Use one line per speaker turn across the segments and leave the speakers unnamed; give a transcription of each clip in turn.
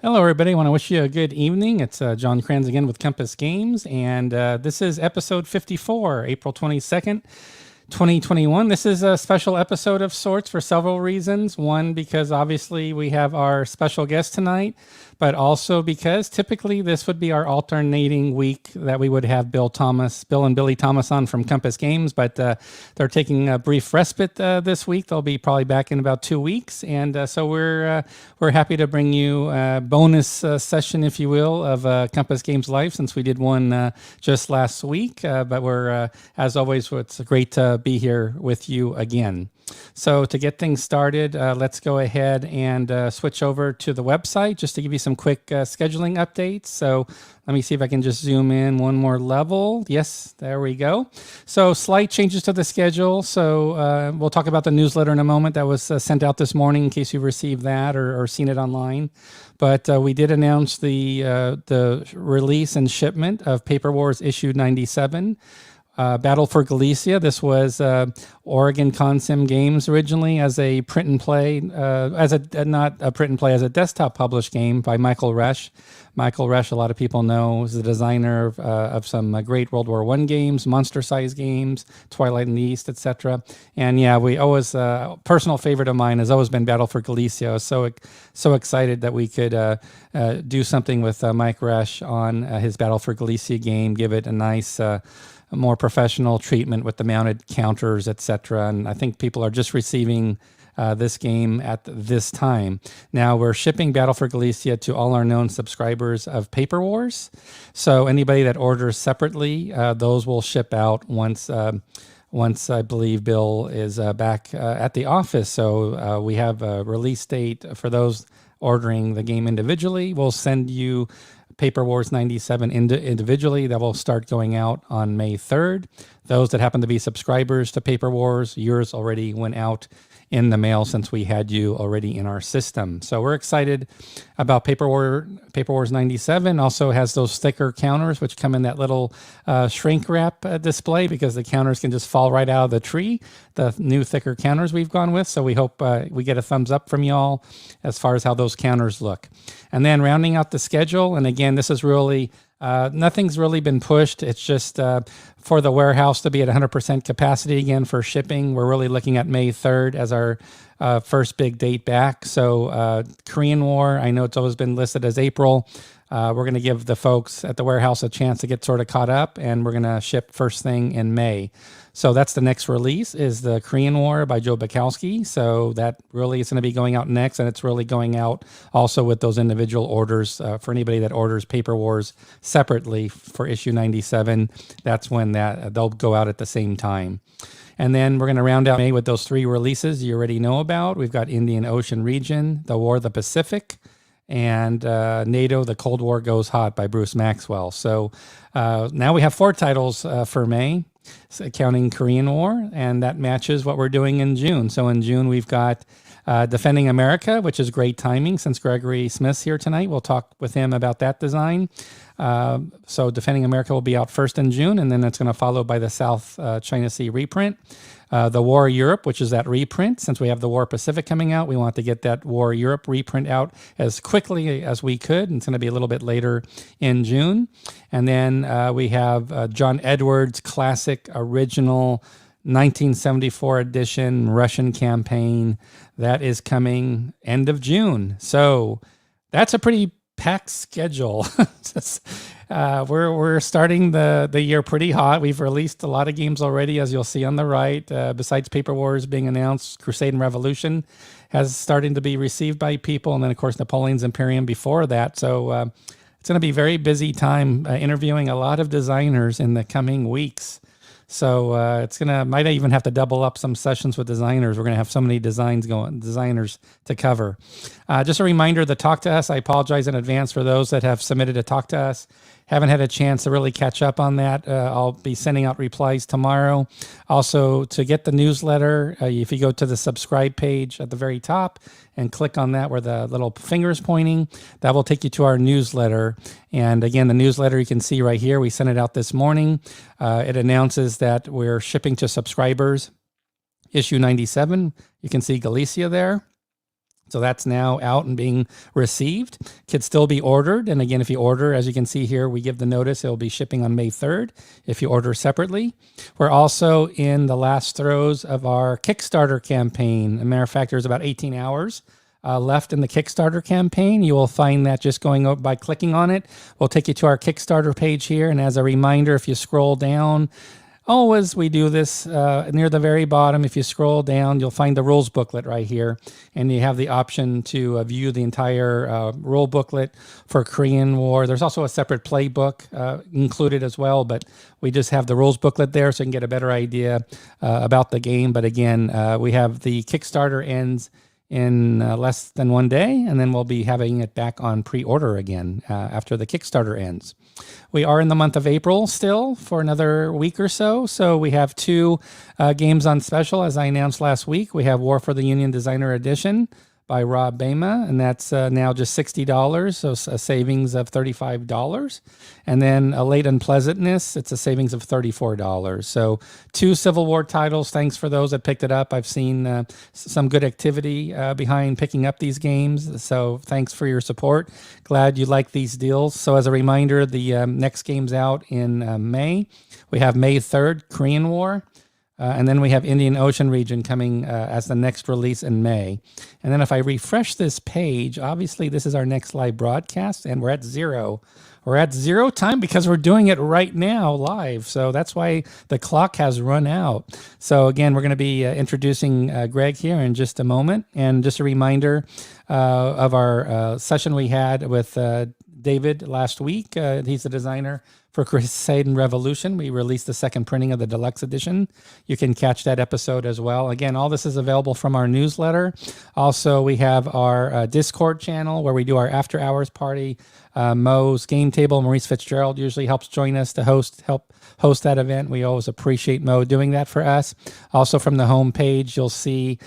Hello, everybody. I want to wish you a good evening. It's John Kranz again with Compass Games, and this is episode 54, April 22nd. 2021. This is a special episode of sorts for several reasons. One, because obviously we have our special guest tonight, but also because typically this would be our alternating week that we would have Bill and Billy Thomas on from Compass Games, but they're taking a brief respite this week. They'll be probably back in about 2 weeks, and so we're happy to bring you a bonus session, if you will, of Compass Games Live, since we did one just last week. But we're, as always, it's great to be here with you again. So to get things started, let's go ahead and switch over to the website just to give you some quick scheduling updates. So let me see if I can just zoom in one more level. Yes, there we go. So slight changes to the schedule. So we'll talk about the newsletter in a moment that was sent out this morning in case you've received that or seen it online. But we did announce the release and shipment of Paper Wars issue 97. Battle for Galicia. This was Oregon Consim Games originally as a print and play, as a desktop published game by Michael Resch. Michael Resch, a lot of people know, is the designer of some great World War I games, Monster Size games, Twilight in the East, etc. And yeah, we always personal favorite of mine has always been Battle for Galicia. I was so excited that we could do something with Mike Resch on his Battle for Galicia game, give it a nice more professional treatment with the mounted counters, etc. And I think people are just receiving this game at this time. Now we're shipping Battle for Galicia to all our known subscribers of Paper Wars. So anybody that orders separately, those will ship out once I believe Bill is back at the office. So we have a release date for those ordering the game individually. We'll send you Paper Wars 97 individually. That will start going out on May 3rd. Those that happen to be subscribers to Paper Wars, yours already went out in the mail since we had you already in our system. So we're excited about Paper Wars 97. Also has those thicker counters, which come in that little shrink wrap display, because the counters can just fall right out of the tree. The new thicker counters we've gone with. So we hope we get a thumbs up from y'all as far as how those counters look. And then rounding out the schedule, and again, this is really nothing's really been pushed. It's just for the warehouse to be at 100% capacity again for shipping. We're really looking at May 3rd as our first big date back. So Korean War, I know it's always been listed as April. We're going to give the folks at the warehouse a chance to get sort of caught up, and we're going to ship first thing in May. So that's the next release, is the Korean War by Joe Bukowski. So that really is going to be going out next, and it's really going out also with those individual orders for anybody that orders Paper Wars separately for issue 97. That's when they'll go out at the same time. And then we're going to round out May with those 3 releases you already know about. We've got Indian Ocean Region, The War of the Pacific, and NATO, The Cold War Goes Hot by Bruce Maxwell. So now we have 4 titles for May, counting Korean War, and that matches what we're doing in June. So in June, we've got Defending America, which is great timing since Gregory Smith's here tonight. We'll talk with him about that design. So Defending America will be out first in June, and then it's going to follow by the South China Sea reprint. The War Europe, which is that reprint. Since we have the War Pacific coming out, we want to get that War Europe reprint out as quickly as we could. And it's going to be a little bit later in June. And then we have John Edwards' classic original 1974 edition Russian campaign. That is coming end of June. So that's a pretty packed schedule. We're starting the year pretty hot. We've released a lot of games already, as you'll see on the right. Besides Paper Wars being announced, Crusade and Revolution has starting to be received by people, and then of course Napoleon's Imperium before that. So it's going to be a very busy time interviewing a lot of designers in the coming weeks. So might even have to double up some sessions with designers. We're going to have so many designers to cover. Just a reminder to talk to us. I apologize in advance for those that have submitted to talk to us. Haven't had a chance to really catch up on that. I'll be sending out replies tomorrow. Also, to get the newsletter, if you go to the subscribe page at the very top and click on that where the little finger is pointing, that will take you to our newsletter. And again, the newsletter you can see right here. We sent it out this morning. It announces that we're shipping to subscribers issue 97. You can see Galicia there. So that's now out and being received. Could still be ordered. And again, if you order, as you can see here, we give the notice. It'll be shipping on May 3rd if you order separately. We're also in the last throes of our Kickstarter campaign. As a matter of fact, there's about 18 hours left in the Kickstarter campaign. You will find that just going up by clicking on it will take you to our Kickstarter page here. And as a reminder, if you scroll down, always we do this near the very bottom. If you scroll down, you'll find the rules booklet right here, and you have the option to view the entire rule booklet for Korean War. There's also a separate playbook included as well, but we just have the rules booklet there so you can get a better idea about the game. But again, we have the Kickstarter ends in less than 1 day, and then we'll be having it back on pre-order again after the Kickstarter ends. We are in the month of April still for another week or so. So we have 2 games on special, as I announced last week. We have War for the Union Designer Edition by Rob Bama, and that's now just $60, so a savings of $35. And then a Late Unpleasantness, it's a savings of $34. So 2 Civil War titles. Thanks for those that picked it up. I've seen some good activity behind picking up these games, so thanks for your support. Glad you like these deals. So as a reminder, the next game's out in May. We have May 3rd, Korean War. And then we have Indian Ocean region coming as the next release in May. And then if I refresh this page, obviously this is our next live broadcast, and we're at 0. We're at 0 time because we're doing it right now live. So that's why the clock has run out. So again, we're going to be introducing Greg here in just a moment. And just a reminder of our session we had with David last week. He's the designer for Crusade and Revolution. We released the second printing of the deluxe edition. You can catch that episode as well. Again, all this is available from our newsletter. Also, we have our Discord channel where we do our after hours party. Mo's Game Table, Maurice Fitzgerald usually helps join us to help host that event. We always appreciate Mo doing that for us. Also from the home page, you'll see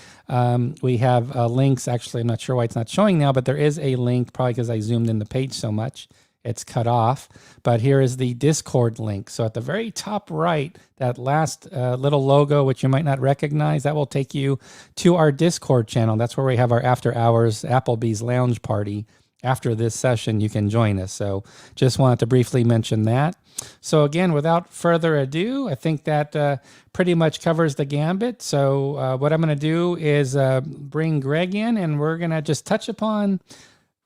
we have links. Actually, I'm not sure why it's not showing now, but there is a link, probably because I zoomed in the page so much. It's cut off, but here is the Discord link. So at the very top right, that last little logo, which you might not recognize, that will take you to our Discord channel. That's where we have our after hours Applebee's lounge party. After this session, you can join us. So just wanted to briefly mention that. So again, without further ado, I think that pretty much covers the gambit. So what I'm going to do is bring Greg in, and we're going to just touch upon.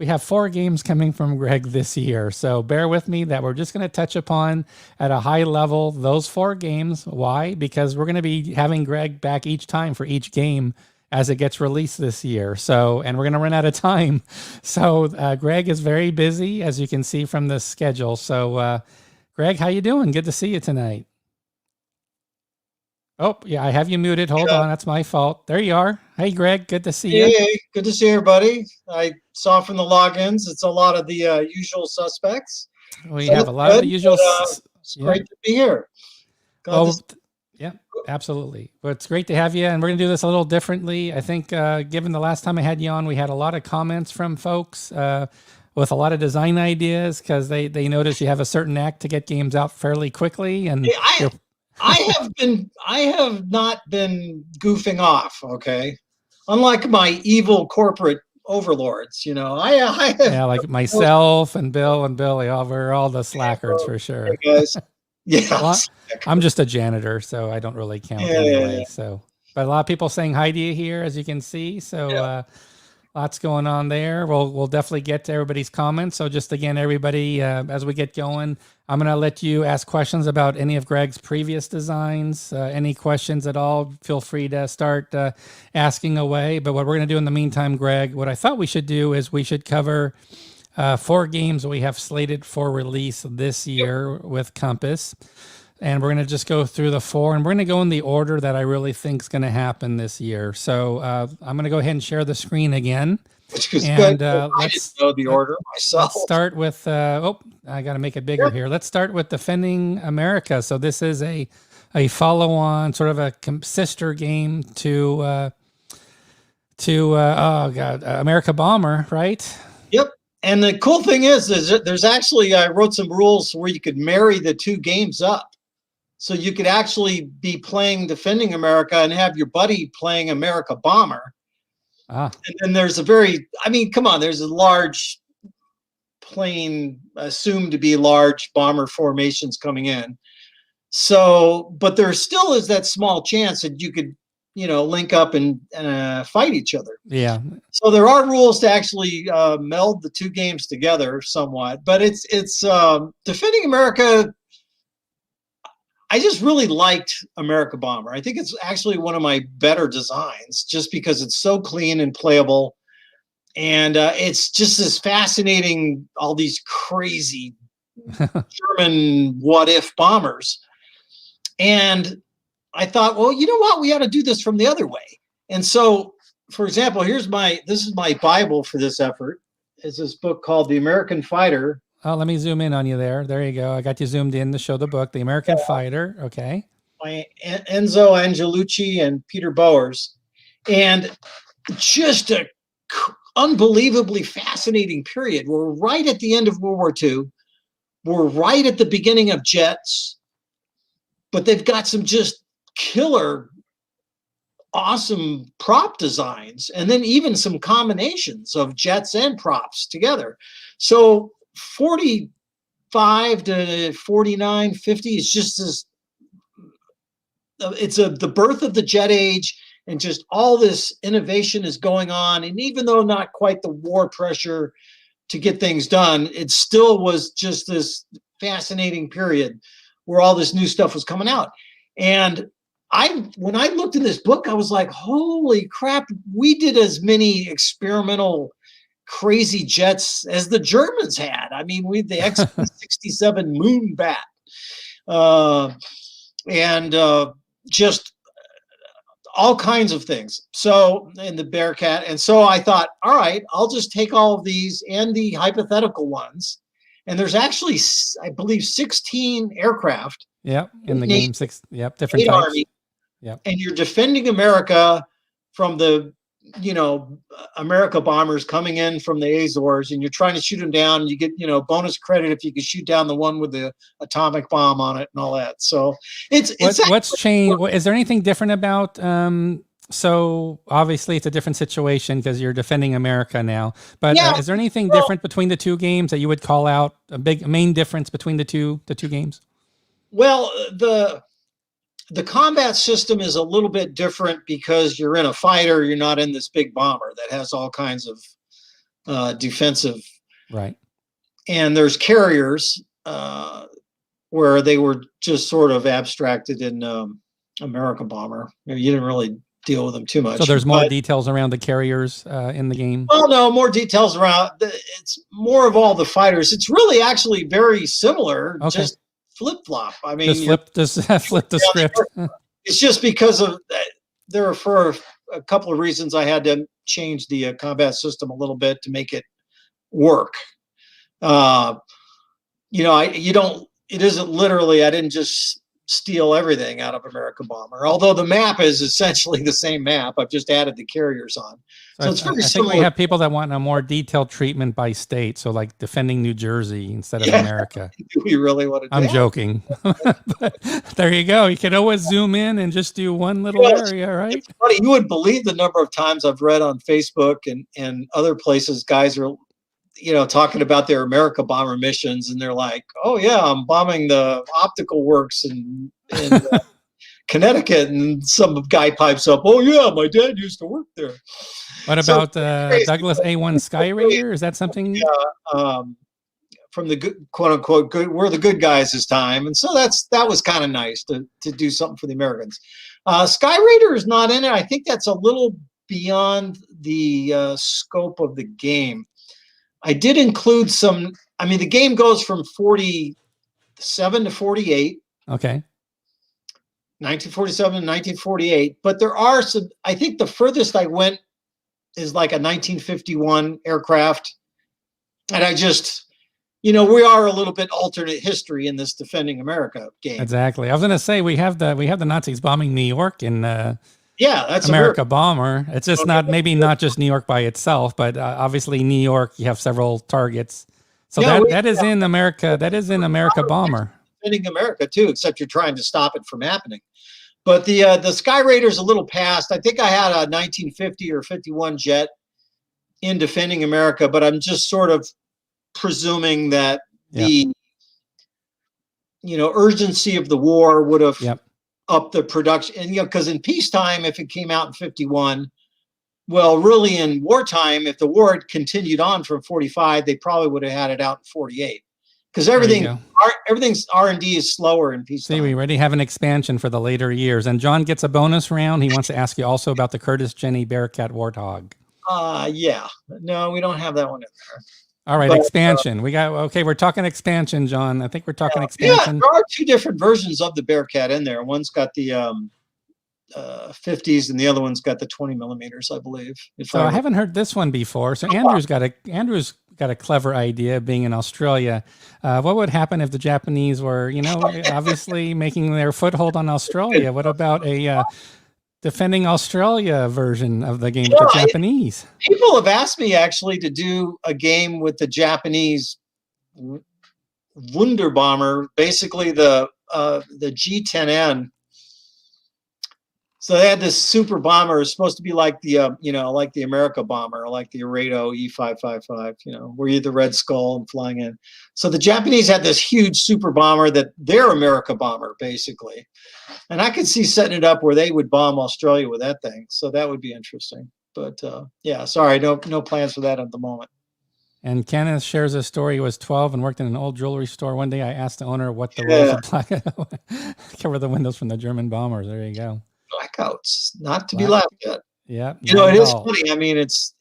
We have 4 games coming from Greg this year, so bear with me that we're just going to touch upon at a high level those 4 games. Why? Because we're going to be having Greg back each time for each game as it gets released this year. So, and we're going to run out of time. So Greg is very busy, as you can see from the schedule. So Greg, how you doing? Good to see you tonight. Oh, yeah, I have you muted. Hold on. That's my fault. There you are. Hey, Greg. Good to see you.
Hey, good to see everybody. I saw from the logins, it's a lot of the usual suspects.
We have a lot of the usual.
It's great to be here.
Yeah, absolutely. But it's great to have you. And we're going to do this a little differently. I think given the last time I had you on, we had a lot of comments from folks with a lot of design ideas because they notice you have a certain knack to get games out fairly quickly. And
hey, I have not been goofing off. Okay. Unlike my evil corporate overlords, you know, I have,
yeah, like myself and Bill and Billy, we're all the slackers for sure.
Yeah.
Well, I'm just a janitor, so I don't really count anyway. So, but a lot of people saying hi to you here, as you can see. So, lots going on there. We'll definitely get to everybody's comments. So just again, everybody, as we get going, I'm going to let you ask questions about any of Greg's previous designs. Any questions at all, feel free to start asking away. But what we're going to do in the meantime, Greg, what I thought we should do is we should cover 4 games we have slated for release this year with Compass. And we're going to just go through the 4, and we're going to go in the order that I really think is going to happen this year. So I'm going to go ahead and share the screen again.
Which is good. I didn't know the order myself.
Let's start with, I got to make it bigger here. Let's start with Defending America. So this is a follow-on, sort of a sister game to America Bomber, right?
Yep. And the cool thing is there's actually, I wrote some rules where you could marry the 2 games up. So you could actually be playing Defending America and have your buddy playing America Bomber.
Ah,
And then there's a very, I mean, come on, there's a large plane assumed to be large bomber formations coming in. So, but there still is that small chance that you could, link up and fight each other.
yeah.
So there are rules to actually meld the two games together somewhat. But it's Defending America. I just really liked America Bomber. I think it's actually one of my better designs, just because it's so clean and playable, and it's just as fascinating. All these crazy German what if bombers. And I thought, well, you know what? We ought to do this from the other way. And so, for example, this is my Bible for this effort. It's this book called The American Fighter.
Oh, let me zoom in on you there. There you go. I got you zoomed in to show the book, The American Fighter. Okay.
By Enzo Angelucci and Peter Bowers. And just a unbelievably fascinating period. We're right at the end of World War II. We're right at the beginning of jets, but they've got some just killer, awesome prop designs, and then even some combinations of jets and props together. So 45 to 49, 50 is just this, the birth of the jet age, and just all this innovation is going on. And even though not quite the war pressure to get things done, it still was just this fascinating period where all this new stuff was coming out. And when I looked in this book, I was like, holy crap, we did as many experimental crazy jets as the Germans had. I mean, the XB-67 Moonbat, and just all kinds of things. So, and the Bearcat. And so I thought, all right, I'll just take all of these and the hypothetical ones. And there's actually, I believe, 16 aircraft.
Yep. In the game, different types.
Army. Yep. And you're defending America from the, America bombers coming in from the Azores, and you're trying to shoot them down. And you get, bonus credit if you can shoot down the one with the atomic bomb on it and all that. So
what's changed? Is there anything different about, so obviously it's a different situation because you're defending America now, but is there anything different between the two games that you would call out a main difference between the two games?
Well, the combat system is a little bit different because you're in a fighter. You're not in this big bomber that has all kinds of defensive.
Right.
And there's carriers where they were just sort of abstracted in America Bomber. You didn't really deal with them too much.
So there's more details around the carriers in the game?
Well, no, more details around. It's more of all the fighters. It's really actually very similar.
Okay.
Just flip-flop. I mean,
just flip the script.
It's just because of for a couple of reasons I had to change the combat system a little bit to make it work. It isn't literally, I didn't just steal everything out of America Bomber, although the map is essentially the same map. I've just added the carriers on. So it's very similar.
I think we have people that want a more detailed treatment by state. So like defending New Jersey instead of America.
Do we really want to do
I'm joking. But there you go. You can always zoom in and just do one little area, right?
It's funny. You wouldn't believe the number of times I've read on Facebook and other places, guys are, talking about their America Bomber missions, and they're like, oh yeah, I'm bombing the optical works in Connecticut, and some guy pipes up, oh yeah, my dad used to work there.
What about Douglas A1 Sky Raider? Is that something?
Yeah, from the good, quote unquote good, we're the good guys this time, and so that was kind of nice to do something for the Americans. Sky Raider is not in it. I think that's a little beyond the scope of the game. I did include some. I mean, the game goes from 47 to 48.
Okay.
1947 and 1948. But there are some. I think the furthest I went is like a 1951 aircraft, and I just, we are a little bit alternate history in this Defending America game.
Exactly. I was going to say we have the Nazis bombing New York in.
That's
America Bomber. It's just maybe not just New York by itself, but obviously New York, you have several targets. So that is in America. That is in America Bomber.
Defending America too, except you're trying to stop it from happening. But the Sky Raider's a little past. I think I had a 1950 or 51 jet in Defending America, but I'm just sort of presuming that the urgency of the war would have upped the production. And because in peacetime, if it came out in 51, well, really in wartime, if the war had continued on from 45, they probably would have had it out in 48. Because everything's R&D is slower in peacetime.
See, we already have an expansion for the later years. And John gets a bonus round. He wants to ask you also about the Curtis Jenny Bearcat Warthog.
Yeah. No, we don't have that one in there.
All right, expansion. We're talking expansion, John. I think we're talking expansion.
Yeah, there are two different versions of the Bearcat in there. One's got the 50s and the other one's got the 20 millimeters, I believe.
So I haven't heard this one before. So Andrew's got a clever idea, being in Australia. What would happen if the Japanese were, obviously making their foothold on Australia? What about a Defending Australia version of the game with the Japanese?
People have asked me actually to do a game with the Japanese Wunderbomber, basically the G10N. So they had this super bomber. It's supposed to be like the like the America bomber, like the Arado E555, where you're the Red Skull and flying in. So the Japanese had this huge super bomber that their America bomber, basically. And I could see setting it up where they would bomb Australia with that thing. So that would be interesting. But yeah, sorry, no plans for that at the moment.
And Kenneth shares a story. He was 12 and worked in an old jewelry store. One day I asked the owner what the rules of cover the windows from the German bombers. There you go.
Blackouts, not to be laughed at.
Yeah.
It is funny. I mean, it's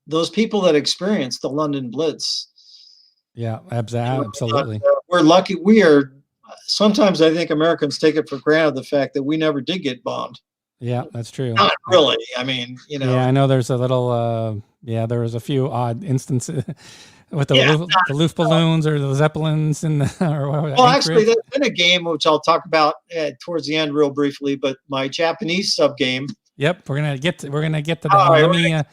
those people that experienced the London Blitz.
Yeah, absolutely.
We're lucky. We are. Sometimes I think Americans take it for granted the fact that we never did get bombed.
Yeah, that's true.
Not really. I mean,
Yeah, I know there's a little. There was a few odd instances with the Luft balloons or the Zeppelins
well, actually, there's been a game which I'll talk about towards the end real briefly. But my Japanese sub game.
Yep, we're gonna get to that. Right,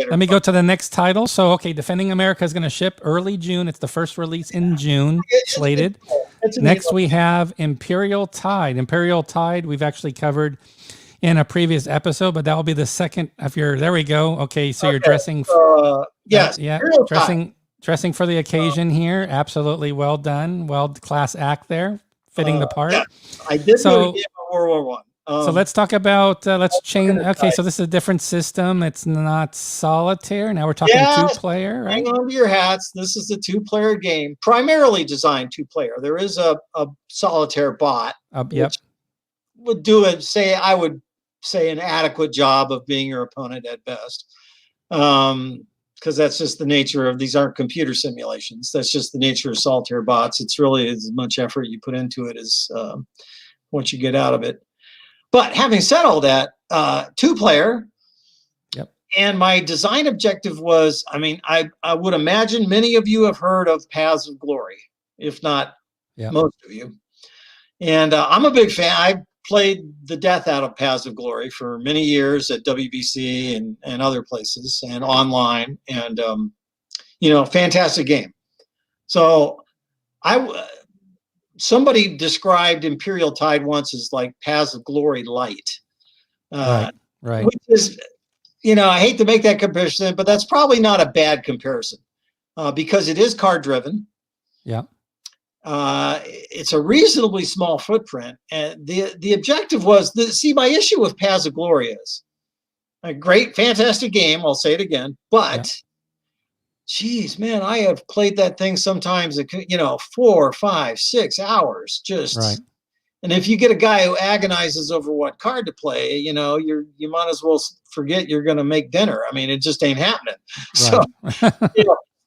let me go to the next title. So, Defending America is gonna ship early June. It's the first release in June, slated. Next, we have Imperial Tide. Imperial Tide, we've actually covered in a previous episode, but that will be the second of your. There we go. Okay, so you're dressing.
Yes.
Dressing for the occasion here. Absolutely well done. Class act there, fitting the part.
Yeah. I did World War One.
So let's talk about, let's change. Okay, so this is a different system. It's not solitaire. Now we're talking two-player, right?
Hang on to your hats. This is a two-player game, primarily designed two-player. There is a solitaire bot.
Yep.
Would I would say an adequate job of being your opponent at best. Because that's just the nature of, these aren't computer simulations. That's just the nature of solitaire bots. It's really as much effort you put into it as what you get out of it. But having said all that, two-player, and my design objective was, I would imagine many of you have heard of Paths of Glory, if not most of you. And I'm a big fan. I played the death out of Paths of Glory for many years at WBC and other places and online, and fantastic game. So somebody described Imperial Tide once as like Paths of Glory light.
Right.
Which is, I hate to make that comparison, but that's probably not a bad comparison because it is card driven.
Yeah.
It's a reasonably small footprint. And the objective was, my issue with Paths of Glory is a great, fantastic game. I'll say it again, but geez, man, I have played that thing sometimes, 4, 5, 6 hours just. Right. And if you get a guy who agonizes over what card to play, you might as well forget you're going to make dinner. It just ain't happening. Right. So,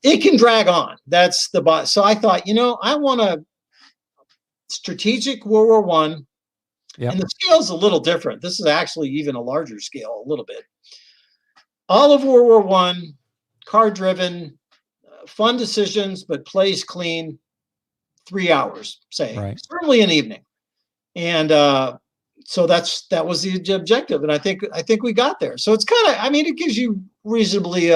it can drag on. That's the bot. So I thought, I want a strategic World War One. And the scale's a little different. This is actually even a larger scale, a little bit. All of World War One. Card driven, fun decisions, but plays clean. 3 hours, say, certainly an evening, and so that was the objective, and I think we got there. So it's kind of, it gives you reasonably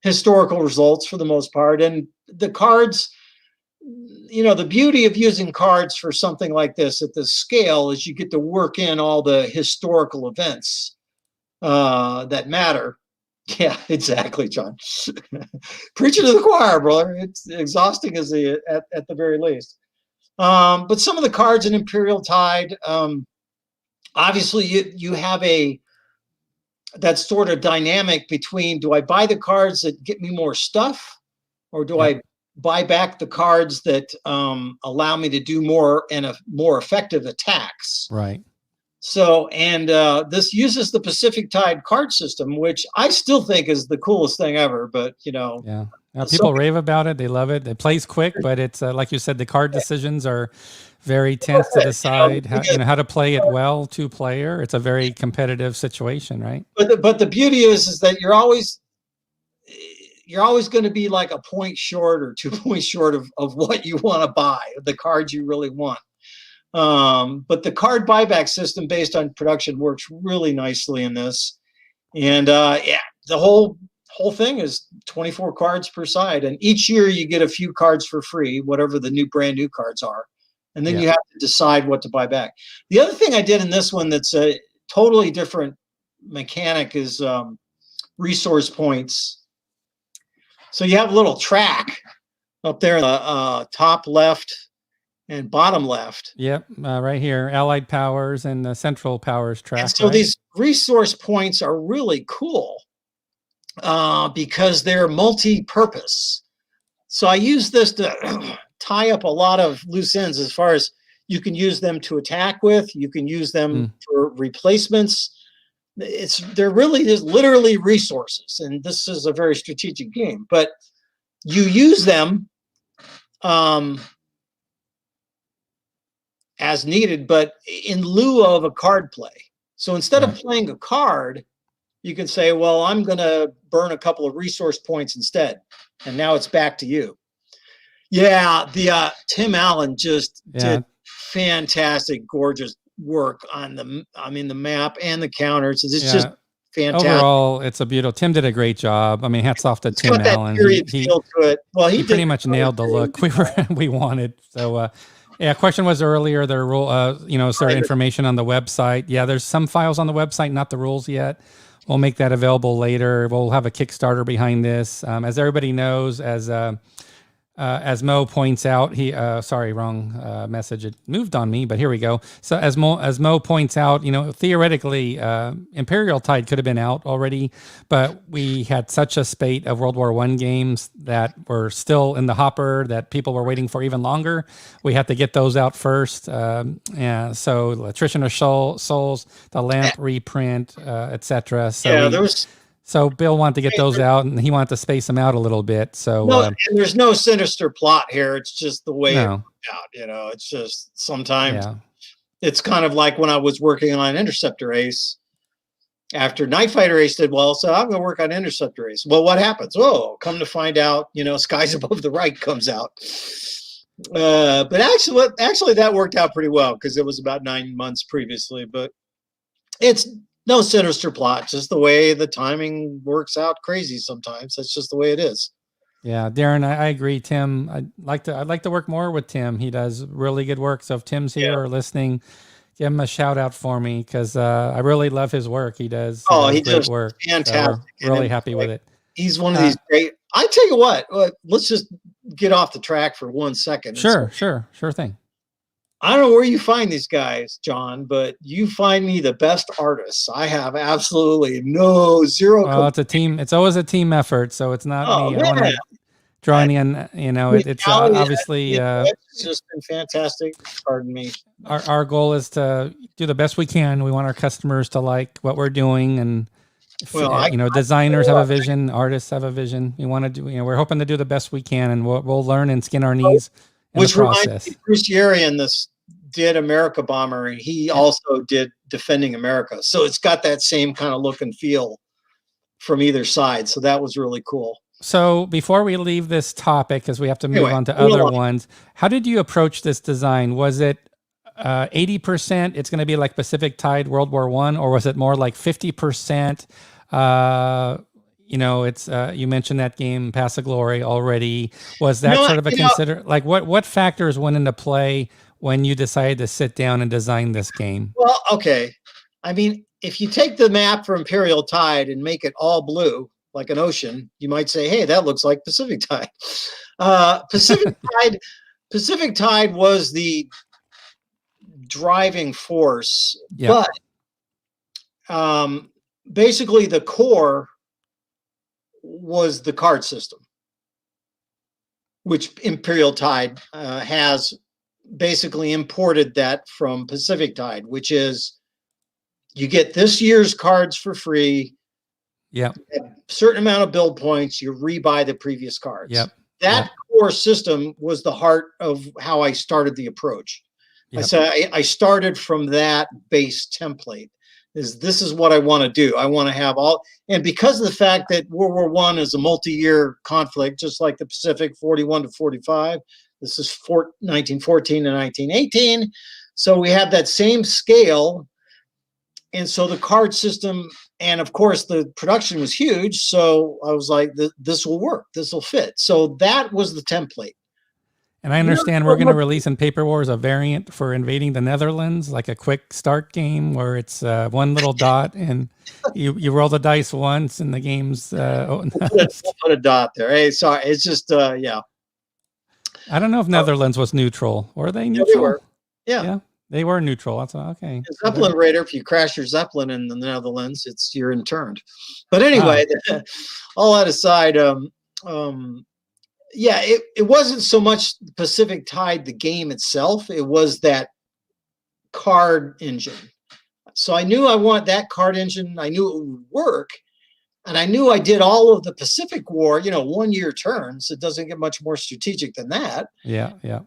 historical results for the most part, and the cards, the beauty of using cards for something like this at this scale is you get to work in all the historical events that matter. Yeah, exactly, John. Preaching to the choir, brother. It's exhausting at the very least. But some of the cards in Imperial Tide, obviously you have that sort of dynamic between, do I buy the cards that get me more stuff, or do I buy back the cards that allow me to do more and more effective attacks?
Right.
So, and this uses the Pacific Tide card system, which I still think is the coolest thing ever. But
yeah, people rave about it. They love it. It plays quick, but it's like you said, the card decisions are very tense to decide how to play it well, 2-player. It's a very competitive situation, right?
But the beauty is that you're always going to be like a point short or 2 points short of what you want to buy, the cards you really want. But the card buyback system based on production works really nicely in this. And the whole thing is 24 cards per side. And each year you get a few cards for free, whatever the brand new cards are. And then you have to decide what to buy back. The other thing I did in this one that's a totally different mechanic is resource points. So you have a little track up there in the top left and bottom left.
Yep, right here, Allied Powers and the Central Powers track.
And so these resource points are really cool because they're multi-purpose. So I use this to tie up a lot of loose ends as far as you can use them to attack with, you can use them for replacements. They're really just literally resources, and this is a very strategic game. But you use them as needed, but in lieu of a card play. So instead of playing a card, you can say, well, I'm going to burn a couple of resource points instead. And now it's back to you. Yeah, the Tim Allen just did fantastic, gorgeous work on the map and the counters. It's just fantastic.
Overall, it's a beautiful. Tim did a great job. I mean, hats off to Tim Allen.
He feel to it. Well, he
pretty much nailed the look we wanted. So question was earlier, there rule is there information on the website? Yeah, there's some files on the website, not the rules yet. We'll make that available later. We'll have a Kickstarter behind this. As everybody knows, as Mo points out, wrong message. It moved on me, but here we go. So as Mo points out, theoretically, Imperial Tide could have been out already, but we had such a spate of World War I games that were still in the hopper that people were waiting for even longer. We had to get those out first. So Attrition of Souls, the Lamp reprint, etc. So So Bill wanted to get those out, and he wanted to space them out a little bit. So
and there's no sinister plot here. It's just the way it worked out. It's just sometimes it's kind of like when I was working on Interceptor Ace. After Night Fighter Ace did well, so I'm going to work on Interceptor Ace. Well, what happens? Oh, come to find out, Skies Above the Right comes out. But actually, that worked out pretty well because it was about 9 months previously. But it's no sinister plot, just the way the timing works out crazy sometimes. That's just the way it is.
Yeah, Darren, I agree. Tim, I'd like to work more with Tim. He does really good work. So if Tim's here or listening, give him a shout out for me because I really love his work. He does great work.
Fantastic.
So really happy with it.
He's one of these great. I tell you what, let's just get off the track for 1 second.
Sure thing.
I don't know where you find these guys, John, but you find me the best artists. I have absolutely zero.
Well, it's a team. It's always a team effort, so it's not me. I want to draw any in. It's obviously.
It's just been fantastic. Pardon me.
Our goal is to do the best we can. We want our customers to like what we're doing, and designers have a vision, artists have a vision. We want to do. We're hoping to do the best we can, and we'll learn and skin our knees.
Which reminds me, Bruce Yerian, this did America Bomber, and he also did Defending America. So it's got that same kind of look and feel from either side. So that was really cool.
So before we leave this topic, because we have to move on to other ones, how did you approach this design? Was it 80%? It's going to be like Pacific Tide World War I, or was it more like 50%? you know, it's you mentioned that game Pass of Glory already. Was that
No,
sort of a consider, like what factors went into play when you decided to sit down and design this game?
well, okay. I mean, if you take the map for Imperial Tide and make it all blue, like an ocean, you might say, "Hey, that looks like Pacific Tide." Pacific Tide, Pacific Tide was the driving force,
Yeah.
but basically the core was the card system, which Imperial Tide has basically imported that from Pacific Tide, which is you get this year's cards for free.
Yep.
A certain amount of build points, you rebuy the previous cards.
Yep.
That
Yep.
core system was the heart of how I started the approach.
Yep.
I started from that base template. This is what I want to do. I want to have all, and because of the fact that World War I is a multi-year conflict, just like the Pacific, 41 to 45. This is 1914 to 1918. So we have that same scale. And so the card system, and of course the production was huge. So I was like, this will work. This will fit. So that was the template.
And I understand we're going to release in Paper Wars a variant for invading the Netherlands, like a quick start game where it's one little dot and you roll the dice once and the game's
put a dot there. Hey, sorry, it's just yeah.
I don't know if Netherlands was neutral. Were they neutral?
Yeah, they were. Yeah.
Yeah, they were neutral. That's okay.
The Zeppelin Raider, if you crash your Zeppelin in the Netherlands, you're interned. But anyway, all that aside, yeah, it wasn't so much Pacific Tide, the game itself. It was that card engine. So I knew I want that card engine. I knew it would work. And I knew I did all of the Pacific War, 1 year turns. It doesn't get much more strategic than that.
Yeah, yeah.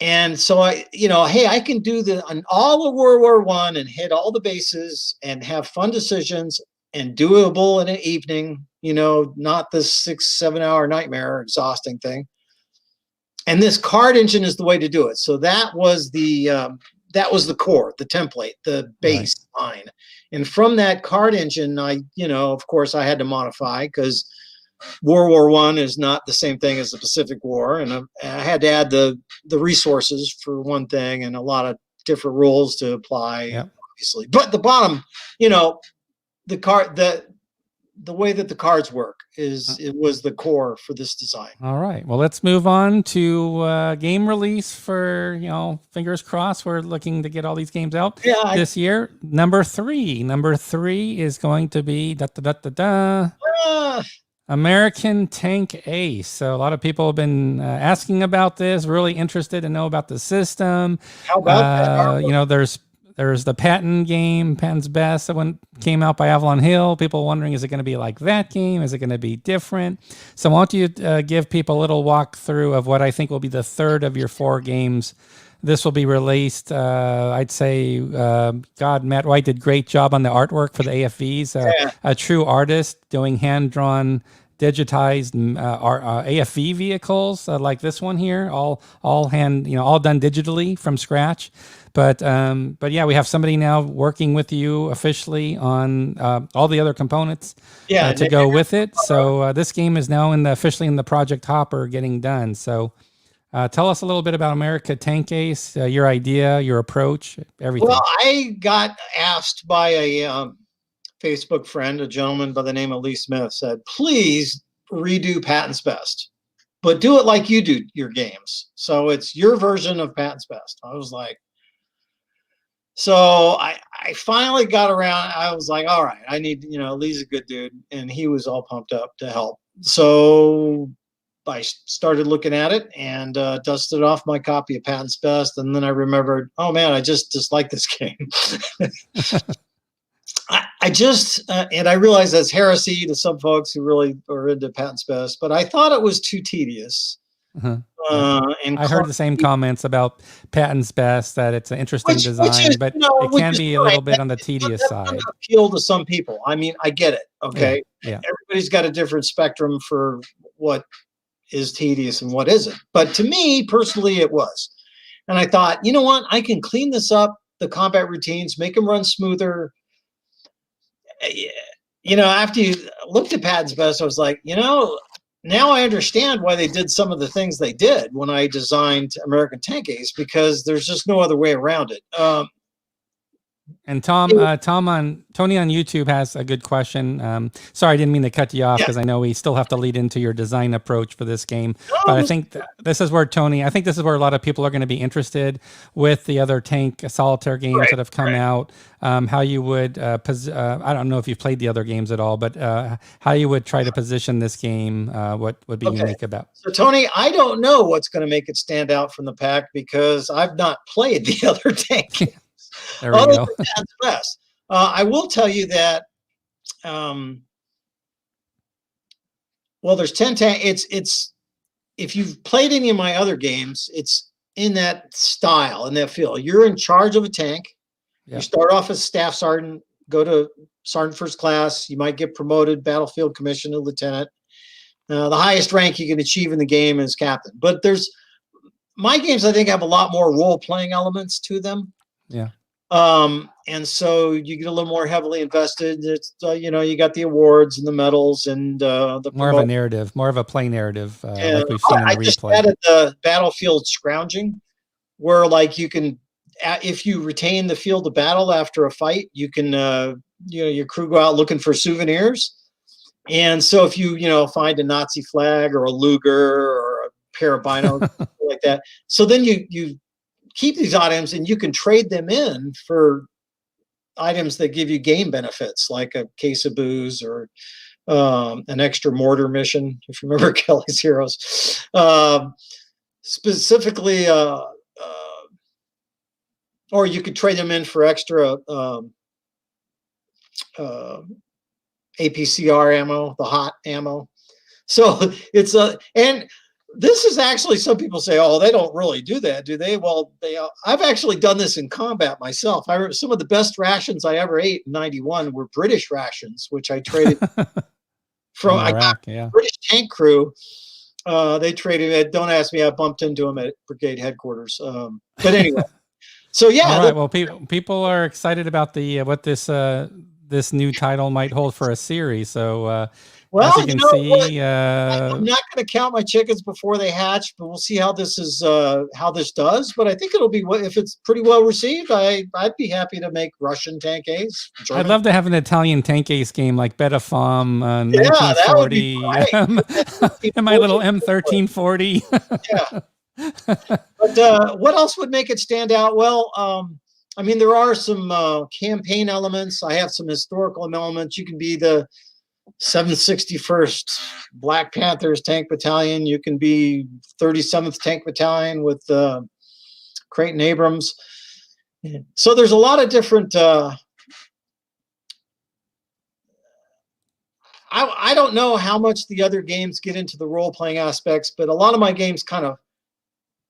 And so hey, I can do all of World War I and hit all the bases and have fun decisions and doable in an evening, not this 6-7 hour nightmare, exhausting thing. And this card engine is the way to do it. So that was the core, the template, the baseline. And from that card engine, of course I had to modify because World War I is not the same thing as the Pacific War. And I had to add the resources for one thing and a lot of different rules to apply, obviously. But the bottom, the way that the cards work it was the core for this design.
All right. Well, let's move on to game release for, fingers crossed. We're looking to get all these games out this year. Number 3 is going to be American Tank Ace. So a lot of people have been asking about this, really interested to know about the system.
How about
that? There's the Patton's Best that came out by Avalon Hill. People wondering, is it going to be like that game? Is it going to be different? So I want you to give people a little walkthrough of what I think will be the third of your 4 games. This will be released. I'd say, Matt White did great job on the artwork for the AFVs. A true artist doing hand-drawn, digitized AFV vehicles like this one here, all done digitally from scratch. But yeah, we have somebody now working with you officially on all the other components to go with it. So this game is now officially in the project hopper, getting done. So tell us a little bit about America Tank Ace, your idea, your approach, everything.
Well, I got asked by a Facebook friend, a gentleman by the name of Lee Smith, said, please redo Patton's Best, but do it like you do your games. So it's your version of Patton's Best. I was like, so I finally got around. I was like, all right, I need, Lee's a good dude. And he was all pumped up to help. So I started looking at it and dusted off my copy of Patton's Best. And then I remembered, oh man, I just dislike this game. And I realized that's heresy to some folks who really are into Patton's Best, but I thought it was too tedious.
And I heard the same comments about Patton's Best, that it's an interesting design, but it can be a little bit on the tedious side.
Appeal to some people. I mean, I get it. Okay.
Yeah.
Everybody's got a different spectrum for what is tedious and what isn't. But to me personally, it was. And I thought, you know what? I can clean this up, the combat routines, make them run smoother. After you looked at Patton's Best, I was like, now I understand why they did some of the things they did when I designed American Tank Ace, because there's just no other way around it.
And Tony on YouTube has a good question. Sorry, I didn't mean to cut you off, because I know we still have to lead into your design approach for this game. But I think this is where a lot of people are going to be interested with the other tank solitaire games that have come out. How you would, I don't know if you've played the other games at all, but how you would try to position this game, what would be unique about.
So Tony, I don't know what's going to make it stand out from the pack, because I've not played the other tank games.
There we go.
Best. I will tell you that, well, there's 10 tanks. It's if you've played any of my other games, it's in that style, in that feel. You're in charge of a tank. You start off as staff sergeant, go to sergeant first class. You might get promoted, battlefield commission to lieutenant. The highest rank you can achieve in the game is captain. But my games, I think, have a lot more role-playing elements to them.
Yeah.
And so you get a little more heavily invested. It's you got the awards and the medals and the
more of a narrative, more of a play narrative, like we've seen in the replay. I just
added the battlefield scrounging, where like you can, if you retain the field of battle after a fight, you can your crew go out looking for souvenirs. And so if you find a Nazi flag or a Luger or a pair of binos like that, so then you keep these items and you can trade them in for items that give you game benefits, like a case of booze or an extra mortar mission, if you remember Kelly's Heroes. Specifically, or you could trade them in for extra APCR ammo, the hot ammo. So it's and this is actually, some people say, oh, they don't really do that, do they? Well, I've actually done this in combat myself. Some of the best rations I ever ate in '91 were British rations, which I traded from Iraq, British tank crew. They traded it. Don't ask me. I bumped into them at brigade headquarters. But anyway, so yeah.
All right. Well, people are excited about the what this new title might hold for a series. So.
Well,
as you can see,
I'm not going to count my chickens before they hatch, but we'll see how this does. But I think it'll be, if it's pretty well received, I'd be happy to make Russian tank ace. German.
I'd love to have an Italian tank ace game like Beta Fom 1940, and my little M1340.
Yeah. But what else would make it stand out? Well, I mean, there are some campaign elements. I have some historical elements. You can be the 761st Black Panthers Tank Battalion. You can be 37th Tank Battalion with Creighton Abrams. So there's a lot of different. I don't know how much the other games get into the role-playing aspects, but a lot of my games kind of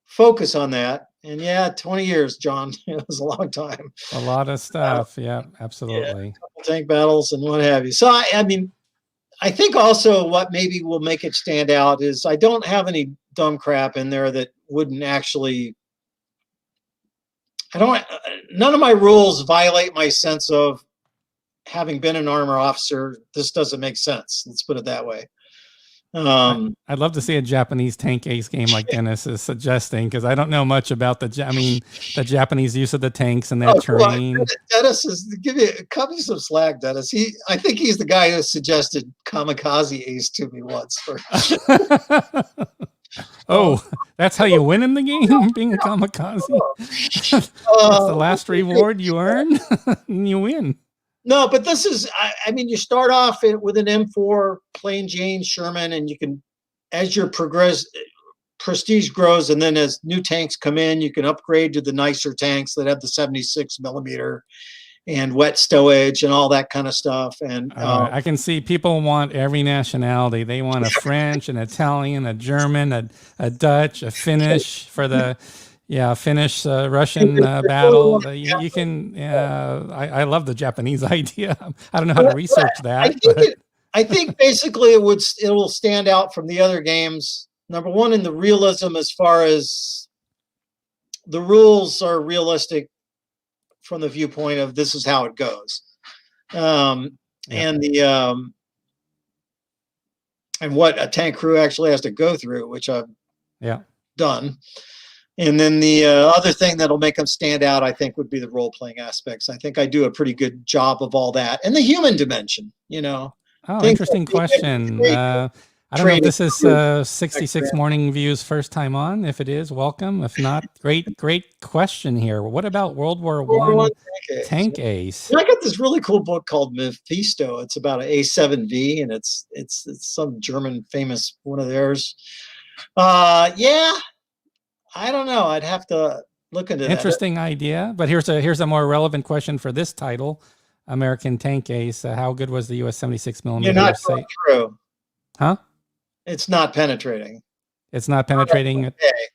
focus on that. And yeah, 20 years, John. It was a long time.
A lot of stuff. Yeah, absolutely.
Yeah, tank battles and what have you. So I mean, I think also what maybe will make it stand out is I don't have any dumb crap in there that wouldn't actually. None of my rules violate my sense of having been an armor officer. This doesn't make sense. Let's put it that way.
I'd love to see a Japanese tank ace game like Dennis is suggesting, because I don't know much about the Japanese use of the tanks and that terrain.
Dennis give me some slack, Dennis. I think he's the guy who suggested kamikaze ace to me once.
Oh, that's how you win in the game, being a kamikaze. That's the last reward you earn, and you win.
No, but this is, I mean, you start off with an M4 plain Jane Sherman, and you can, as your prestige grows, and then as new tanks come in, you can upgrade to the nicer tanks that have the 76 millimeter and wet stowage and all that kind of stuff. And
I can see people want every nationality. They want a French, an Italian, a German, a Dutch, a Finnish for the... Yeah, Finnish Russian battle. You can. I love the Japanese idea. I don't know how to research that.
I think basically it will stand out from the other games. Number one, in the realism, as far as the rules are realistic from the viewpoint of this is how it goes.
Yeah.
And what a tank crew actually has to go through, which I've done. And then the other thing that'll make them stand out, I think, would be the role-playing aspects. I think I do a pretty good job of all that. And the human dimension,
Oh,
things
interesting
like
question. I don't know if this is 66 Morning View's first time on. If it is, welcome. If not, great question here. What about World War I tank ace?
I got this really cool book called Mephisto. It's about an A7V, and it's some German famous one of theirs. Yeah, I don't know. I'd have to look into that.
Interesting idea. But here's a more relevant question for this title, American Tank Ace. How good was the US 76 millimeter?
You're not going through.
Huh?
It's not penetrating.
It's not penetrating at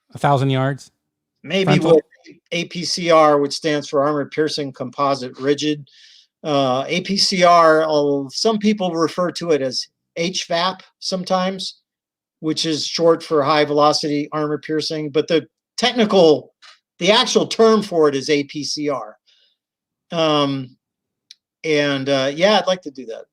1,000 yards?
Maybe with APCR, which stands for Armor Piercing Composite Rigid. APCR, some people refer to it as HVAP sometimes, which is short for high velocity armor piercing, but the actual term for it is APCR. Yeah, I'd like to do that.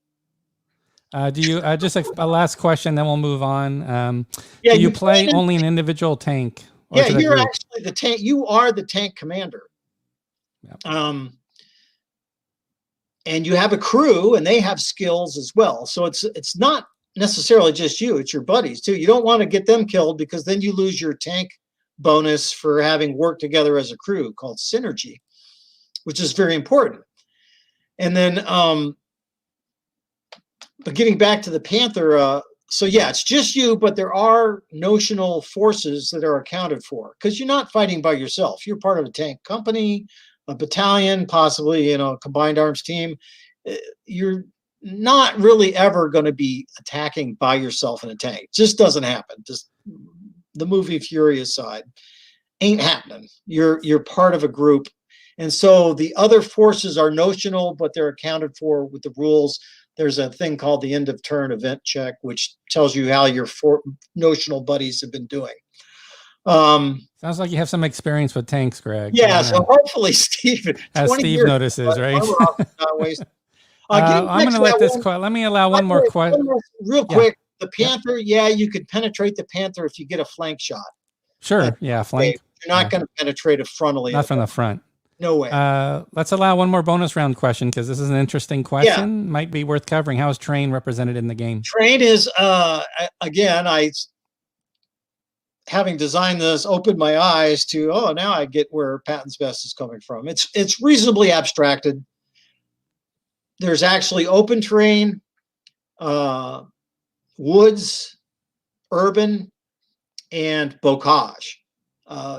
Do you just a last question, then we'll move on. Do you play only an individual tank?
Yeah, you're actually the tank. You are the tank commander. Yep. And you have a crew, and they have skills as well. So it's not necessarily just you; it's your buddies too. You don't want to get them killed, because then you lose your tank bonus for having worked together as a crew, called synergy, which is very important. And then, but getting back to the Panther, so yeah, it's just you, but there are notional forces that are accounted for, because you're not fighting by yourself. You're part of a tank company, a battalion, possibly, a combined arms team. You're not really ever going to be attacking by yourself in a tank. It just doesn't happen. Just the movie Fury aside, ain't happening. You're part of a group. And so the other forces are notional, but they're accounted for with the rules. There's a thing called the end of turn event check, which tells you how your notional buddies have been doing.
Sounds like you have some experience with tanks, Greg.
Yeah, so hopefully Steve,
as Steve notices, right? I'm going to let this. Let me allow one more question.
Real quick, the Panther. Yeah, you could penetrate the Panther if you get a flank shot.
Sure. Yeah, flank.
You're not going to penetrate it frontally.
Not from the front.
No way.
Let's allow one more bonus round question, because this is an interesting question. Yeah. Might be worth covering. How is Train represented in the game?
Train is, again, having designed this, opened my eyes to, now I get where Patton's Best is coming from. It's reasonably abstracted. There's actually open terrain, woods, urban, and bocage.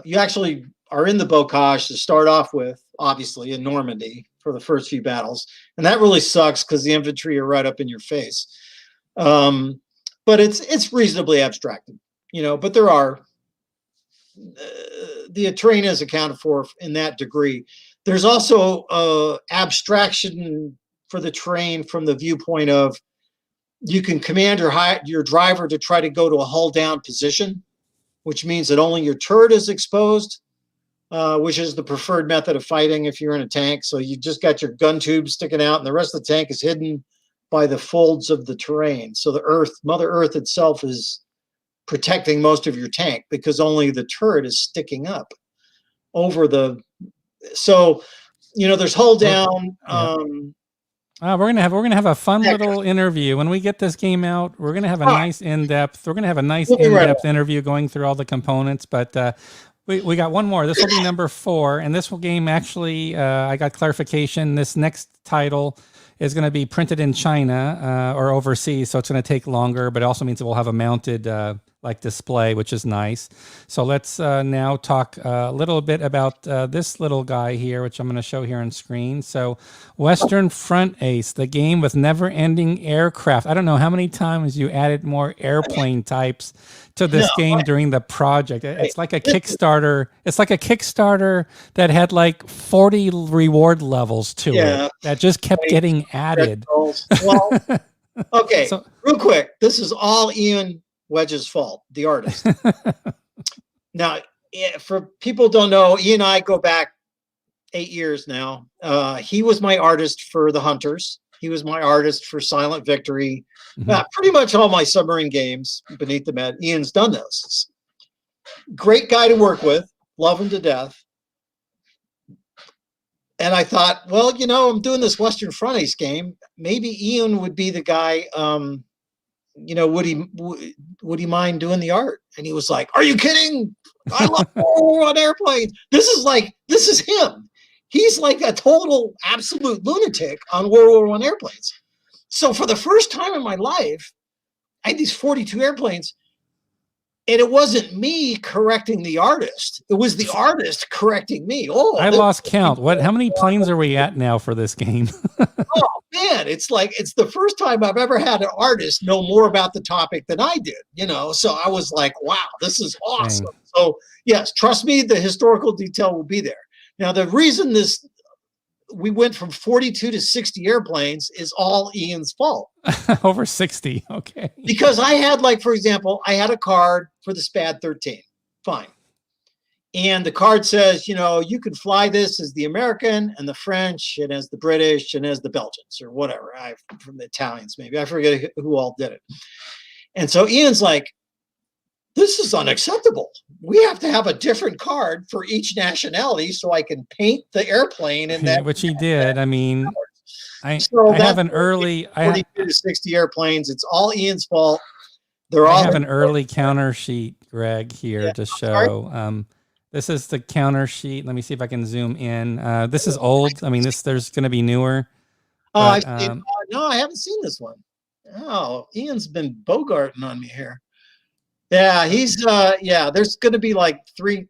You actually are in the bocage to start off with, obviously, in Normandy for the first few battles. And that really sucks, because the infantry are right up in your face. But it's reasonably abstracted, but there are, the terrain is accounted for in that degree. There's also abstraction for the terrain from the viewpoint of, you can command your driver to try to go to a hull down position, which means that only your turret is exposed, which is the preferred method of fighting if you're in a tank. So you just got your gun tube sticking out, and the rest of the tank is hidden by the folds of the terrain. So Mother Earth itself is protecting most of your tank, because only the turret is sticking up over the. So, there's hull down.
We're gonna have a fun little interview when we get this game out. We're gonna have a nice in-depth. We're gonna have a nice in-depth interview going through all the components. But we got one more. This will be number 4, and this game actually, I got clarification. This next title is going to be printed in China or overseas, so it's going to take longer. But it also means that we'll have a mounted display, which is nice. So let's now talk a little bit about this little guy here, which I'm going to show here on screen. So Western Front Ace, the game with never-ending aircraft. I don't know how many times you added more airplane types to this game during the project. It's like a Kickstarter. It's like a Kickstarter that had like 40 reward levels to it that just kept getting added.
Well, okay, so, real quick. This is all Ian Wedge's fault, the artist. Now, for people who don't know, Ian and I go back 8 years now. He was my artist for the Hunters. He was my artist for Silent Victory.
Mhm.
Pretty much all my submarine games, Beneath the Med, Ian's done those. Great guy to work with, love him to death. And I thought, well, I'm doing this Western Front Ace game. Maybe Ian would be the guy. Would he mind doing the art? And he was like, "Are you kidding? I love World War I airplanes. This is him. He's like a total absolute lunatic on World War I airplanes." So for the first time in my life, I had these 42 airplanes. And it wasn't me correcting the artist. It was the artist correcting me. Oh,
I lost count. How many planes are we at now for this game?
Oh man, it's the first time I've ever had an artist know more about the topic than I did, So I was like, wow, this is awesome. Dang. So yes, trust me, the historical detail will be there. Now, the reason we went from 42 to 60 airplanes is all Ian's fault.
Over 60. Okay.
Because I had, for example, I had a card for the SPAD 13. Fine. And the card says, you can fly this as the American and the French and as the British and as the Belgians or whatever. From the Italians, maybe. I forget who all did it. And so Ian's like, this is unacceptable. We have to have a different card for each nationality so I can paint the airplane in that.
Which he did. I mean, I have an early
42 to 60 airplanes. It's all Ian's fault.
I have an early counter sheet, Greg, here to show. This is the counter sheet. Let me see if I can zoom in. This is old. I mean, there's going to be newer.
Oh, no, I haven't seen this one. Oh, Ian's been bogarting on me here. Yeah, there's going to be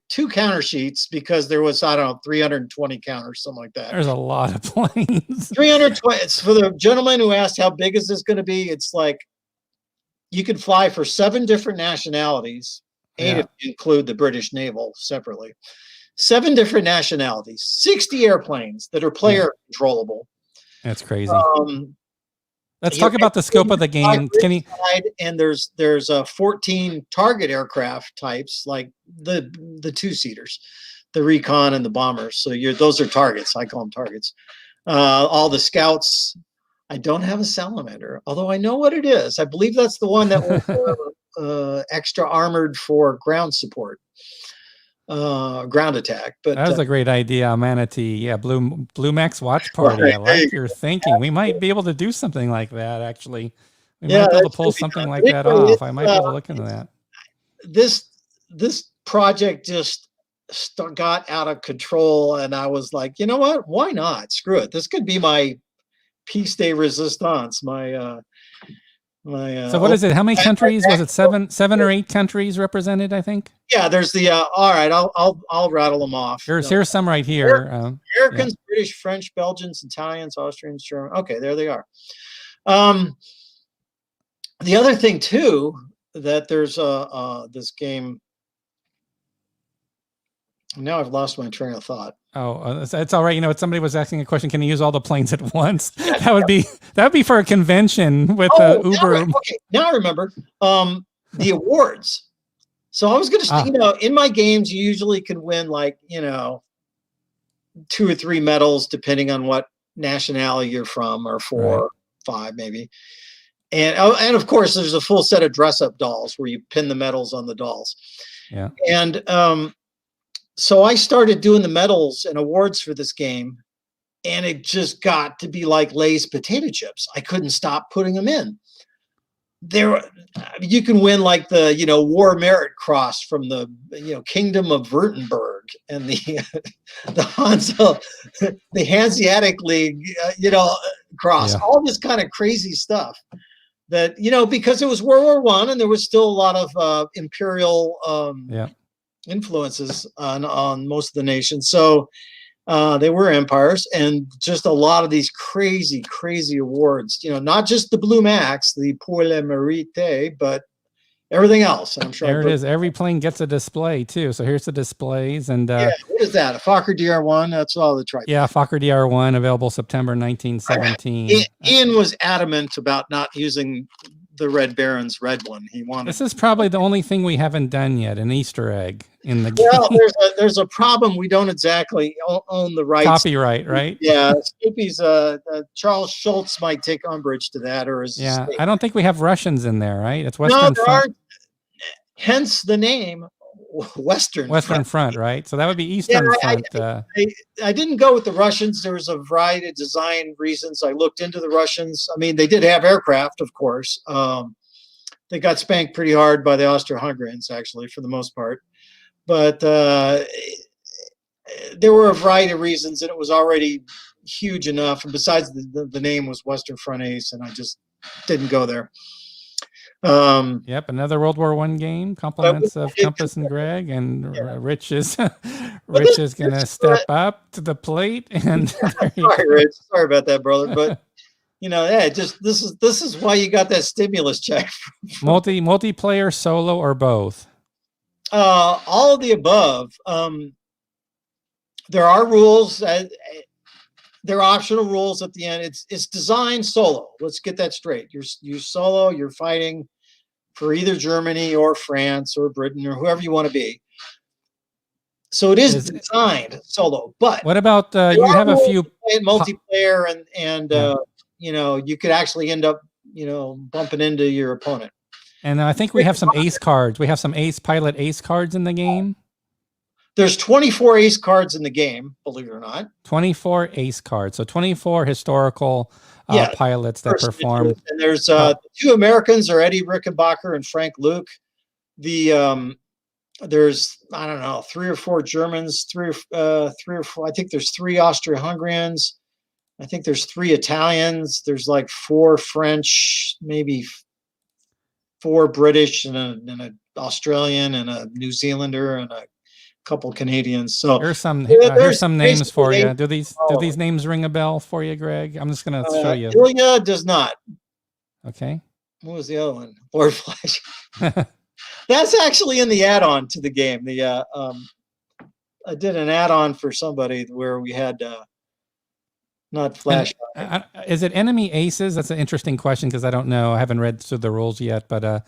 two counter sheets because there was, 320 counters, something like that.
There's a lot of planes.
320. It's for the gentleman who asked how big is this going to be. It's like you could fly for 7 different nationalities, 8 if you include the British Naval separately. 7 different nationalities, 60 airplanes that are player controllable.
That's crazy. Let's talk about the scope of the game.
And there's 14 target aircraft types, like the two-seaters, the Recon and the bombers. So those are targets. I call them targets. All the scouts. I don't have a salamander, although I know what it is. I believe that's the one that was extra armored for ground support. Ground attack. But
that was a great idea, Manatee. Yeah, Blue Max Watch Party. Right, I like your thinking. We might be able to do something like that. Actually, we might be able to pull something like that off. I might be able to look into that.
This project just got out of control, and I was like, you know what? Why not? Screw it. This could be my piece de resistance.
So what is it? How many countries was it? 7 or 8 countries represented, I think.
Yeah, there's the all right. I'll rattle them off.
Here's some right here.
Americans, British, French, Belgians, Italians, Austrians, German. Okay, there they are. The other thing too, that there's this game. Now I've lost my train of thought.
Oh, it's all right. Somebody was asking a question. Can you use all the planes at once? That would be for a convention with Uber.
Okay, now I remember the awards. So I was going to say, in my games, you usually can win 2 or 3 medals depending on what nationality you're from, or 4 or 5 maybe. And of course, there's a full set of dress-up dolls where you pin the medals on the dolls.
Yeah.
And so I started doing the medals and awards for this game, and it just got to be like Lay's potato chips. I couldn't stop putting them in. You can win the War Merit Cross from the Kingdom of Württemberg and the Hanseatic League cross, all this kind of crazy stuff that because it was World War I and there was still a lot of imperial influences on most of the nations. So they were empires, and just a lot of these crazy awards, not just the Blue Max, the Pour le Mérite, but everything else. And I'm sure
there it is. Every plane gets a display too. So here's the displays. And
what is that? A Fokker DR1? That's all the tripe.
Yeah, Fokker DR1, available September 1917.
Ian was adamant about not using the Red Baron's red one. He wanted.
This is probably the only thing we haven't done yet, an Easter egg in the
Well,
game.
there's a problem. We don't exactly own the rights.
Copyright, right?
Yeah, Snoopy's. Charles Schultz might take umbrage to that, or his
Yeah,
estate.
I don't think we have Russians in there, right? It's
No,
Western
there
Front.
aren't. Hence the name Western
Front, right? So that would be Eastern Front.
I didn't go with the Russians. There was a variety of design reasons. I looked into the Russians. I mean, they did have aircraft, of course. They got spanked pretty hard by the Austro-Hungarians, actually, for the most part. But there were a variety of reasons, and it was already huge enough. And besides, the name was Western Front Ace, and I just didn't go there.
Yep, another World War I game. Compliments of Compass and Greg, and
yeah.
Rich is going to step up to the plate. And
sorry, Rich. Sorry about that, brother. But just this is why you got that stimulus check.
Multiplayer, solo, or both?
All of the above. There are rules. There are optional rules at the end. It's designed solo. Let's get that straight. You're solo. You're fighting for either Germany or France or Britain or whoever you want to be. So it is designed solo. But
what about you have a few
multiplayer and you could actually end up bumping into your opponent.
And I think we have some ace cards. We have some pilot ace cards in the game.
There's 24 ace cards in the game, believe it or not.
24 ace cards. So 24 historical pilots that performed.
And there's two Americans are Eddie Rickenbacker and Frank Luke. There's, I don't know, 3 or 4 Germans, 3 or 4. I think there's 3 Austro-Hungarians. I think there's 3 Italians. There's like 4 French, maybe 4 British and an Australian and a New Zealander and a couple Canadians. So
here's some names for you. Do these names ring a bell for you, Greg? I'm just going to show you.
Ilya does not.
Okay.
What was the other one? Lord Flash. That's actually in the add-on to the game. I did an add-on for somebody where we had not Flash.
Is it enemy aces? That's an interesting question because I don't know. I haven't read through the rules yet, but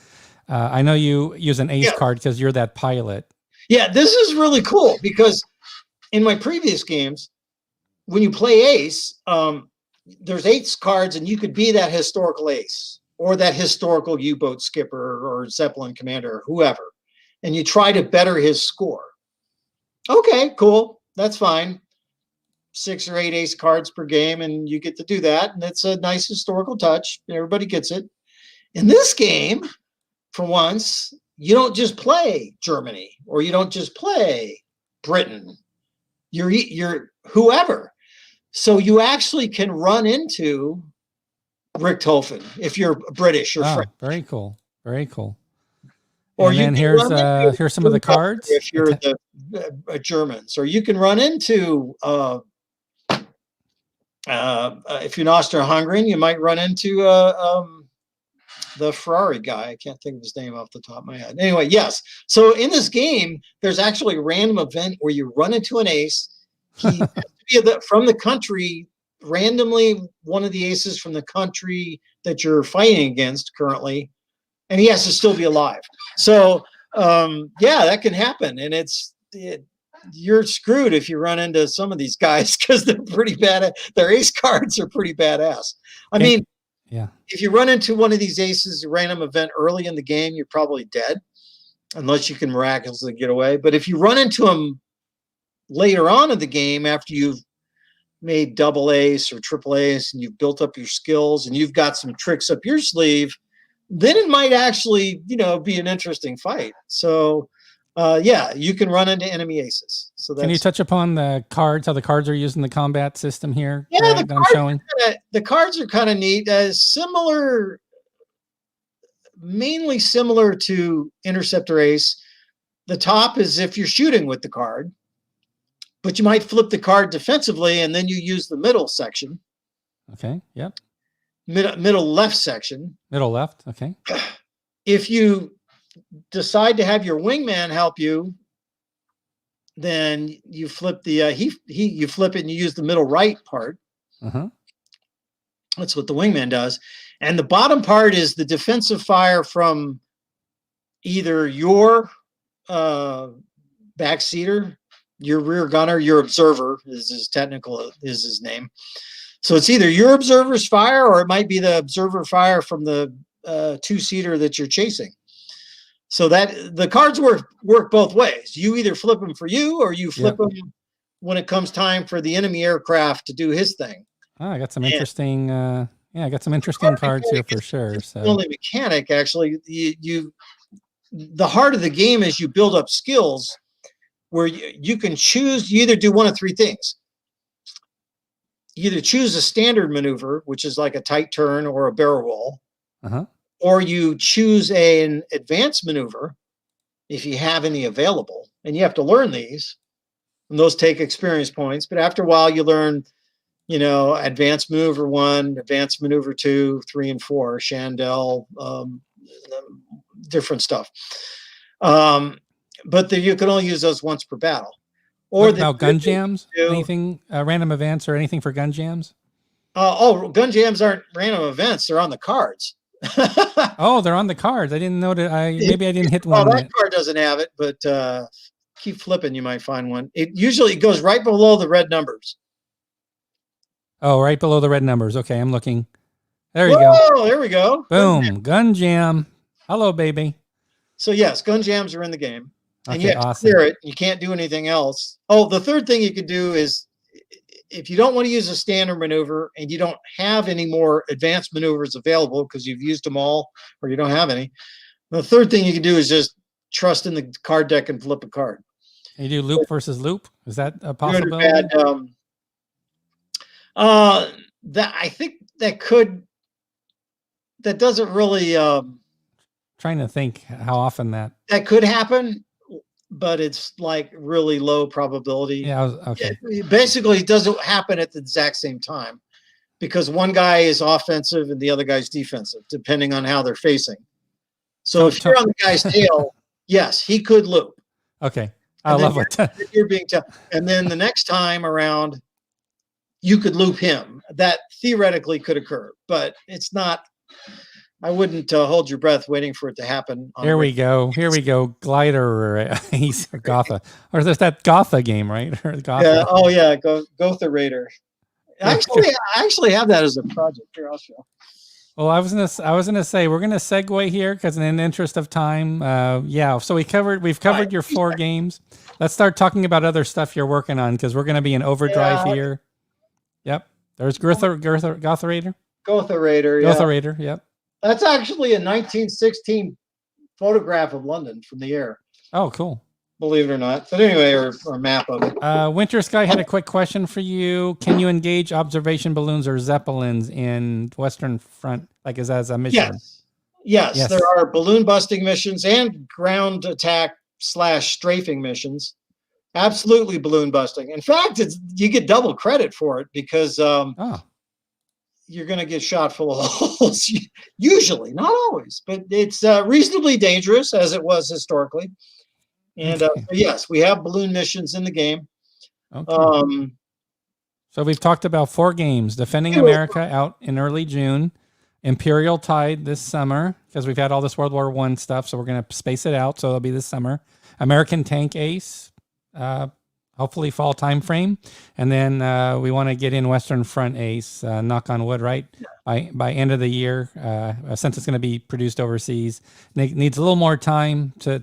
I know you use an ace card because you're that pilot.
Yeah, this is really cool because in my previous games, when you play ace, there's ace cards and you could be that historical ace or that historical U-boat skipper or Zeppelin commander or whoever, and you try to better his score. Okay, cool. That's fine. 6 or 8 ace cards per game, and you get to do that, and it's a nice historical touch. Everybody gets it. In this game, for once, you don't just play Germany or you don't just play Britain. You're whoever. So you actually can run into Richthofen if you're British or French.
Very cool. Very cool.
Or
and then here's some of the cards.
If you're the Germans, or you can run into if you're an Austro-Hungarian, you might run into the Ferrari guy. I can't think of his name off the top of my head. Anyway, yes. So in this game, there's actually a random event where you run into an ace. He has to be from the country, randomly one of the aces from the country that you're fighting against currently, and he has to still be alive. So yeah, that can happen, and you're screwed if you run into some of these guys because they're pretty bad. Their ace cards are pretty badass. I mean,
yeah.
If you run into one of these aces, a random event early in the game, you're probably dead, unless you can miraculously get away. But if you run into them later on in the game, after you've made double ace or triple ace and you've built up your skills and you've got some tricks up your sleeve, then it might actually, be an interesting fight. So, yeah, you can run into enemy aces. So
can you touch upon the cards, how the cards are used in the combat system here?
Yeah,
that I'm showing.
The cards are kind of neat. Mainly similar to Interceptor Ace. The top is if you're shooting with the card, but you might flip the card defensively and then you use the middle section.
Okay. Yep.
Middle left section.
Middle left. Okay.
If you decide to have your wingman help you, then you flip the you flip it and you use the middle right part. That's what the wingman does. And the bottom part is the defensive fire from either your backseater, your rear gunner, your observer is his name. So it's either your observer's fire or it might be the observer fire from the two-seater that you're chasing. So that the cards work both ways. You either flip them for you or you flip them when it comes time for the enemy aircraft to do his thing.
Oh, I got some interesting I got some interesting cards here for sure. So
the only mechanic, actually, the heart of the game is you build up skills where you can choose. You either do one of three things. You either choose a standard maneuver, which is like a tight turn or a barrel roll, or you choose an advanced maneuver if you have any available, and you have to learn these, and those take experience points. But after a while, you learn, advanced maneuver 1, advanced maneuver 2, 3, and 4, Chandelle, different stuff. But you can only use those once per battle.
Or what about gun jams? Anything random events or anything for gun jams?
Gun jams aren't random events; they're on the cards.
Oh, they're on the cards. I didn't know that. Maybe I didn't hit one.
That card doesn't have it, but keep flipping, you might find one. It usually goes right below the red numbers.
Oh, right below the red numbers. Okay, I'm looking. There you go.
Oh, there we go.
Boom, gun jam. Hello, baby.
So yes, gun jams are in the game. And
okay,
you have to clear it. You can't do anything else. Oh, the third thing you could do is, if you don't want to use a standard maneuver and you don't have any more advanced maneuvers available because you've used them all or you don't have any, the third thing you can do is just trust in the card deck and flip a card.
And you do loop versus loop? Is that a possibility?
That I think that doesn't really
trying to think how often that
could happen, but it's like really low probability.
Yeah, okay.
Basically, it doesn't happen at the exact same time because one guy is offensive and the other guy's defensive, depending on how they're facing. So if you're on the guy's tail, yes, he could loop.
Okay, I love it.
You're being and then the next time around, you could loop him. That theoretically could occur, but it's not. I wouldn't hold your breath waiting for it to happen.
Here we go. Glider, he's a Gotha. Or there's that Gotha game, right?
Yeah. Oh, yeah. Gotha Raider. I actually have that as a project. Here, I'll show.
Well, I was gonna say we're gonna segue here because in the interest of time, So we've covered your 4 games. Let's start talking about other stuff you're working on because we're gonna be in overdrive here. Yep. There's Gotha Raider.
Gotha Raider.
Yeah. Gotha Raider. Yep.
That's actually a 1916 photograph of London from the air.
Oh, cool.
Believe it or not. But anyway, or a map of it.
Winter Sky had a quick question for you. Can you engage observation balloons or Zeppelins in Western Front, like as a mission?
Yes. There are balloon busting missions and ground attack / strafing missions. Absolutely balloon busting. In fact, you get double credit for it because you're going to get shot full of holes. Usually, not always, but it's reasonably dangerous as it was historically. And yes, we have balloon missions in the game.
Okay. So we've talked about 4 games: Defending America out in early June, Imperial Tide this summer because we've had all this World War I stuff, so we're going to space it out. So it'll be this summer. American Tank Ace, hopefully fall time frame, and then we want to get in Western Front Ace. Knock on wood, right? By end of the year, since it's going to be produced overseas, needs a little more time to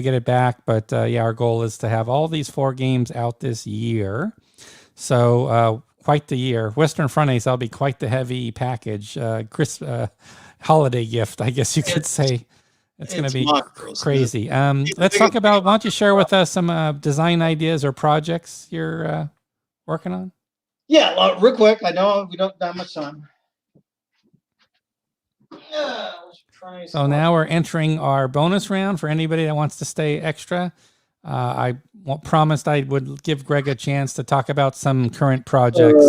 get it back. But our goal is to have all these 4 games out this year. So quite the year. Western Front Ace, that'll be quite the heavy package. Holiday gift, I guess you could say. It's going to be crazy. Let's talk about, why don't you share with us some design ideas or projects you're working on?
Yeah, real quick. I know we don't have much time.
So now we're entering our bonus round for anybody that wants to stay extra. I promised I would give Greg a chance to talk about some current projects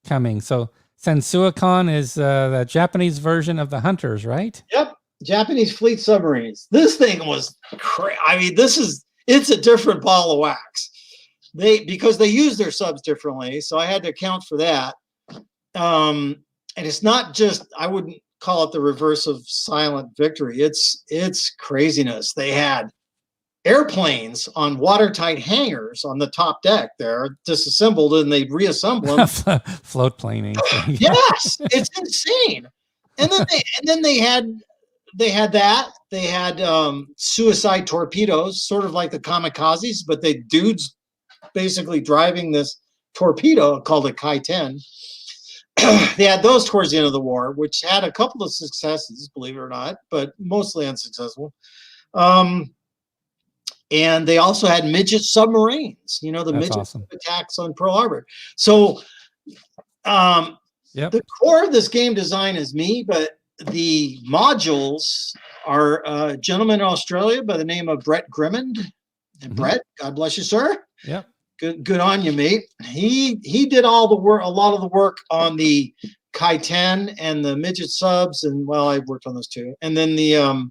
coming. So Sensuicon is the Japanese version of the Hunters, right?
Yep. Japanese fleet submarines. This thing was crazy. I mean, it's a different ball of wax. Because they use their subs differently, so I had to account for that. And it's not just, I wouldn't call it the reverse of silent victory. It's craziness. They had airplanes on watertight hangars on the top deck there, disassembled, and they'd reassemble them.
Float planing.
Yes, it's insane. And then they had that. They had suicide torpedoes, sort of like the kamikazes, but they dudes basically driving this torpedo called a Kai-10. They had those towards the end of the war, which had a couple of successes, believe it or not, but mostly unsuccessful. And they also had midget submarines, the
That's
midget
awesome.
attacks on Pearl Harbor. So the core of this game design is me, but the modules are a gentleman in Australia by the name of Brett Grimmond. And Brett, God bless you, sir.
Yep.
Good on you, mate. He did all the work, a lot of the work on the Kai-10 and the midget subs, and well, I worked on those too. And then the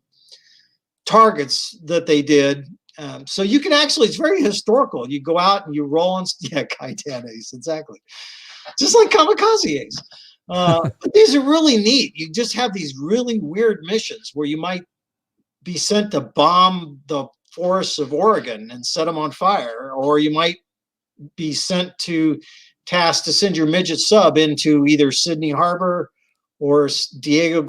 targets that they did. So you can actually, it's very historical. You go out and you roll on, Kai-10 ace, exactly. Just like kamikaze ace. But these are really neat. You just have these really weird missions where you might be sent to bomb the forests of Oregon and set them on fire, or you might be sent to task to send your midget sub into either Sydney Harbor or Diego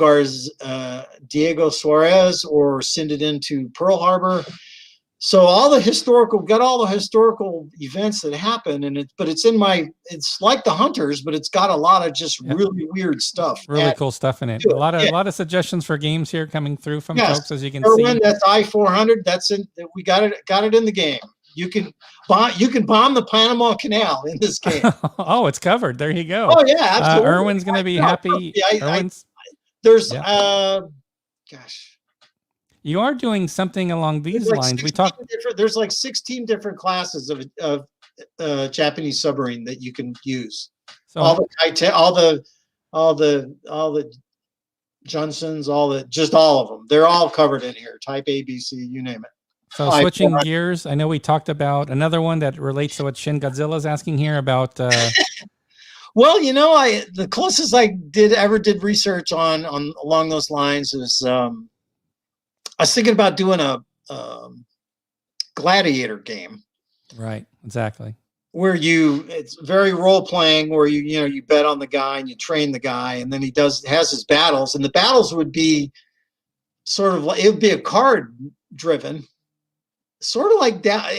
Suarez, or send it into Pearl Harbor. So all the historical events that happen, and it's like the Hunters, but it's got a lot of just really weird stuff.
Really cool stuff in it. A lot of suggestions for games here coming through from folks, as you can see.
That's I-400. That's in. We got it in the game. You can bomb the Panama Canal in this game.
Oh, it's covered. There you go.
Oh yeah, absolutely.
Erwin's going to be happy.
Gosh.
You are doing something along these lines. We talked.
There's like 16 different classes of Japanese submarine that you can use. So all the Johnsons, all of them. They're all covered in here. Type A, B, C, you name it.
So switching gears, I know we talked about another one that relates to what Shin Godzilla is asking here about.
Well, the closest I ever did research on along those lines is I was thinking about doing a gladiator game.
Right, exactly.
Where it's very role playing, where you bet on the guy and you train the guy, and then he has his battles, and the battles would be sort of like, it would be a card driven, sort of like that.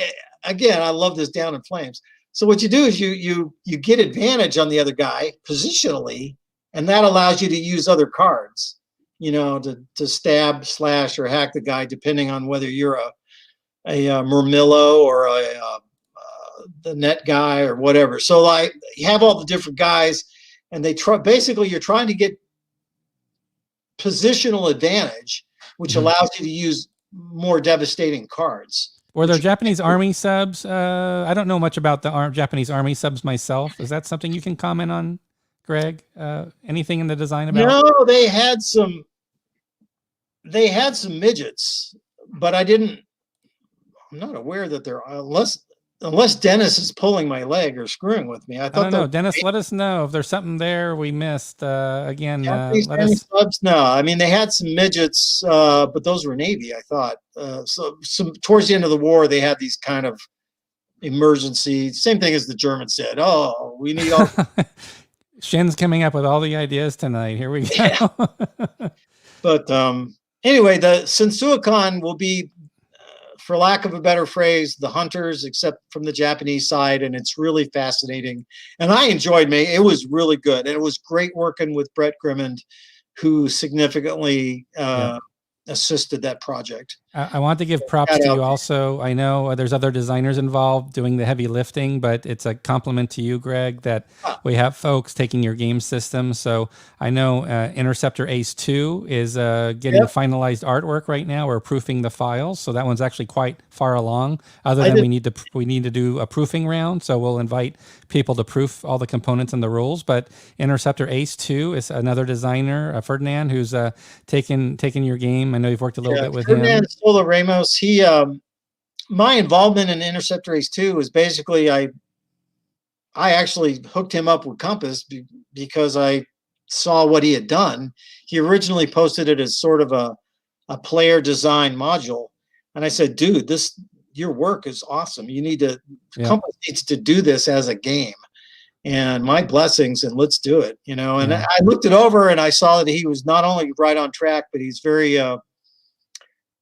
Again, I love this Down in Flames. So what you do is you get advantage on the other guy positionally, and that allows you to use other cards, to stab, slash, or hack the guy, depending on whether you're a Murmillo or the net guy or whatever. So like you have all the different guys, and basically you're trying to get positional advantage, which allows you to use more devastating cards.
Were there Japanese Army subs? I don't know much about the Japanese Army subs myself. Is that something you can comment on, Greg? Anything in the design about?
No, they had some midgets, but I'm not aware that they're, unless Dennis is pulling my leg or screwing with me. I don't know.
Dennis, let us know if there's something there we missed. Again, let
us. Subs, no, I mean they had some midgets, but those were Navy, I thought. So towards the end of the war, they had these kind of emergency. Same thing as the Germans said. Oh, we need all.
Shin's coming up with all the ideas tonight. Here we go.
Yeah. But anyway, the Sensuikon will be, for lack of a better phrase, the Hunters, except from the Japanese side, and it's really fascinating. And I enjoyed it. It was really good, and it was great working with Brett Grimmond, who significantly assisted that project.
I want to give props to you also. I know there's other designers involved doing the heavy lifting, but it's a compliment to you, Greg, that we have folks taking your game system. So I know Interceptor Ace 2 is getting finalized artwork right now. We're proofing the files, so that one's actually quite far along. Other than we need to do a proofing round, so we'll invite people to proof all the components and the rules. But Interceptor Ace 2 is another designer, Ferdinand, who's taken your game. I know you've worked a little bit with him.
Sola Ramos, my involvement in Interceptor Ace 2 was basically I I actually hooked him up with Compass because I saw what he had done. He originally posted it as sort of a player design module. And I said, dude, your work is awesome.
Yeah.
Compass needs to do this as a game. And my blessings, and let's do it. And
Yeah.
I looked it over and I saw that he was not only right on track, but he's very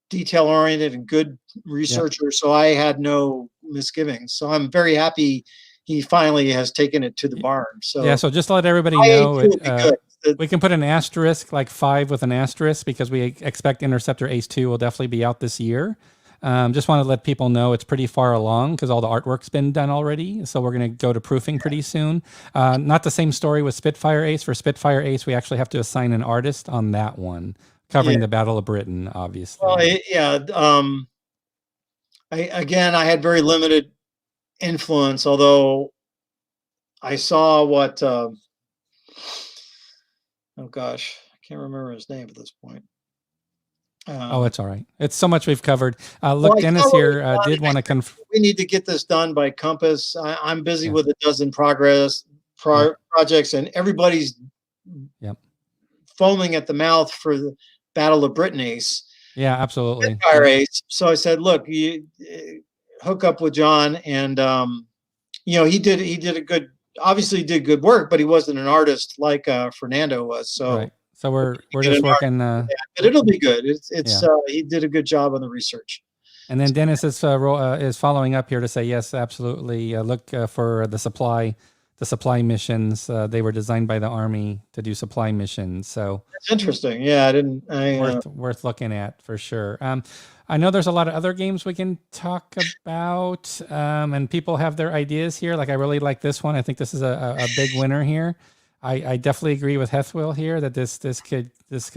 detail oriented and good researcher. So I had no misgivings. So I'm very happy he finally has taken it to the barn. So
yeah. So just to let everybody
I
know,
will be good.
we can put an asterisk, like 5 with an asterisk, because we expect Interceptor Ace 2 will definitely be out this year. Just want to let people know it's pretty far along because all the artwork's been done already. So we're going to go to proofing pretty soon. Not the same story with Spitfire Ace. For Spitfire Ace, we actually have to assign an artist on that one, covering the Battle of Britain, obviously.
Well, I had very limited influence, although I saw what, oh gosh, I can't remember his name at this point.
Oh, it's all right. It's so much we've covered. Look, Dennis here did want to confirm.
We need to get this done by Compass. I'm busy with a dozen projects, and everybody's foaming at the mouth for the Battle of Britain Ace.
Yeah, absolutely.
Ace. So I said, look, you hook up with John, and he did obviously did good work, but he wasn't an artist like Fernando was. So.
Right. So we're just working.
But it'll be good. He did a good job on the research.
And then Dennis is following up here to say yes, absolutely. Look for the supply missions. They were designed by the Army to do supply missions. So
that's interesting. Yeah,
worth looking at for sure. I know there's a lot of other games we can talk about, and people have their ideas here. Like I really like this one. I think this is a big winner here. I definitely agree with Hethwill here that this could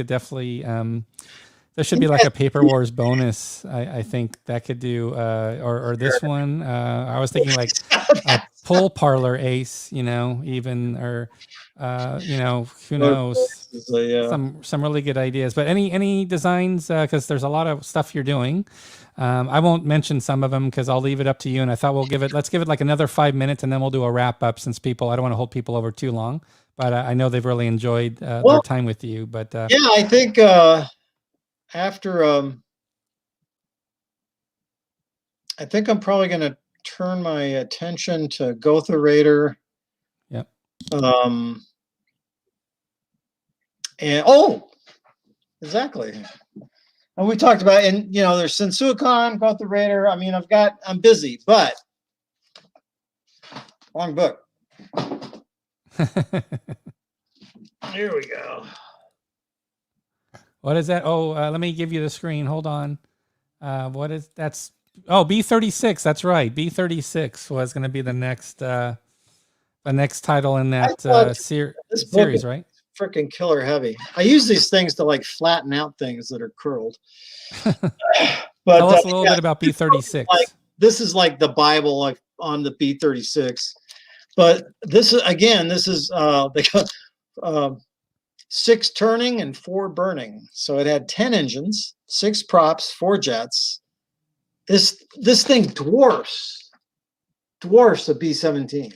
definitely there should be like a Paper Wars bonus. I think that could do or this one. I was thinking like a Pool Parlor Ace, even or who knows, some really good ideas. But any designs because there's a lot of stuff you're doing. I won't mention some of them because I'll leave it up to you. And I thought let's give it like another 5 minutes and then we'll do a wrap up since I don't want to hold people over too long. But I know they've really enjoyed their time with you. But
I think after I think I'm probably going to turn my attention to Gotha Raider.
Yep.
And exactly. And we talked about, and there's Sensuicon, Gotha Raider. I mean, I'm busy, but wrong book. Here we go.
What is that? Oh, let me give you the screen. Hold on. What is that's? Oh, B36. That's right. B36 was going to be the next title in that series, right?
Freaking killer heavy. I use these things to like flatten out things that are curled.
But tell us a little bit about B36.
This is like the Bible on the B36. But this is 6 turning and 4 burning. So it had 10 engines, 6 props, 4 jets. This thing dwarfs a B-17.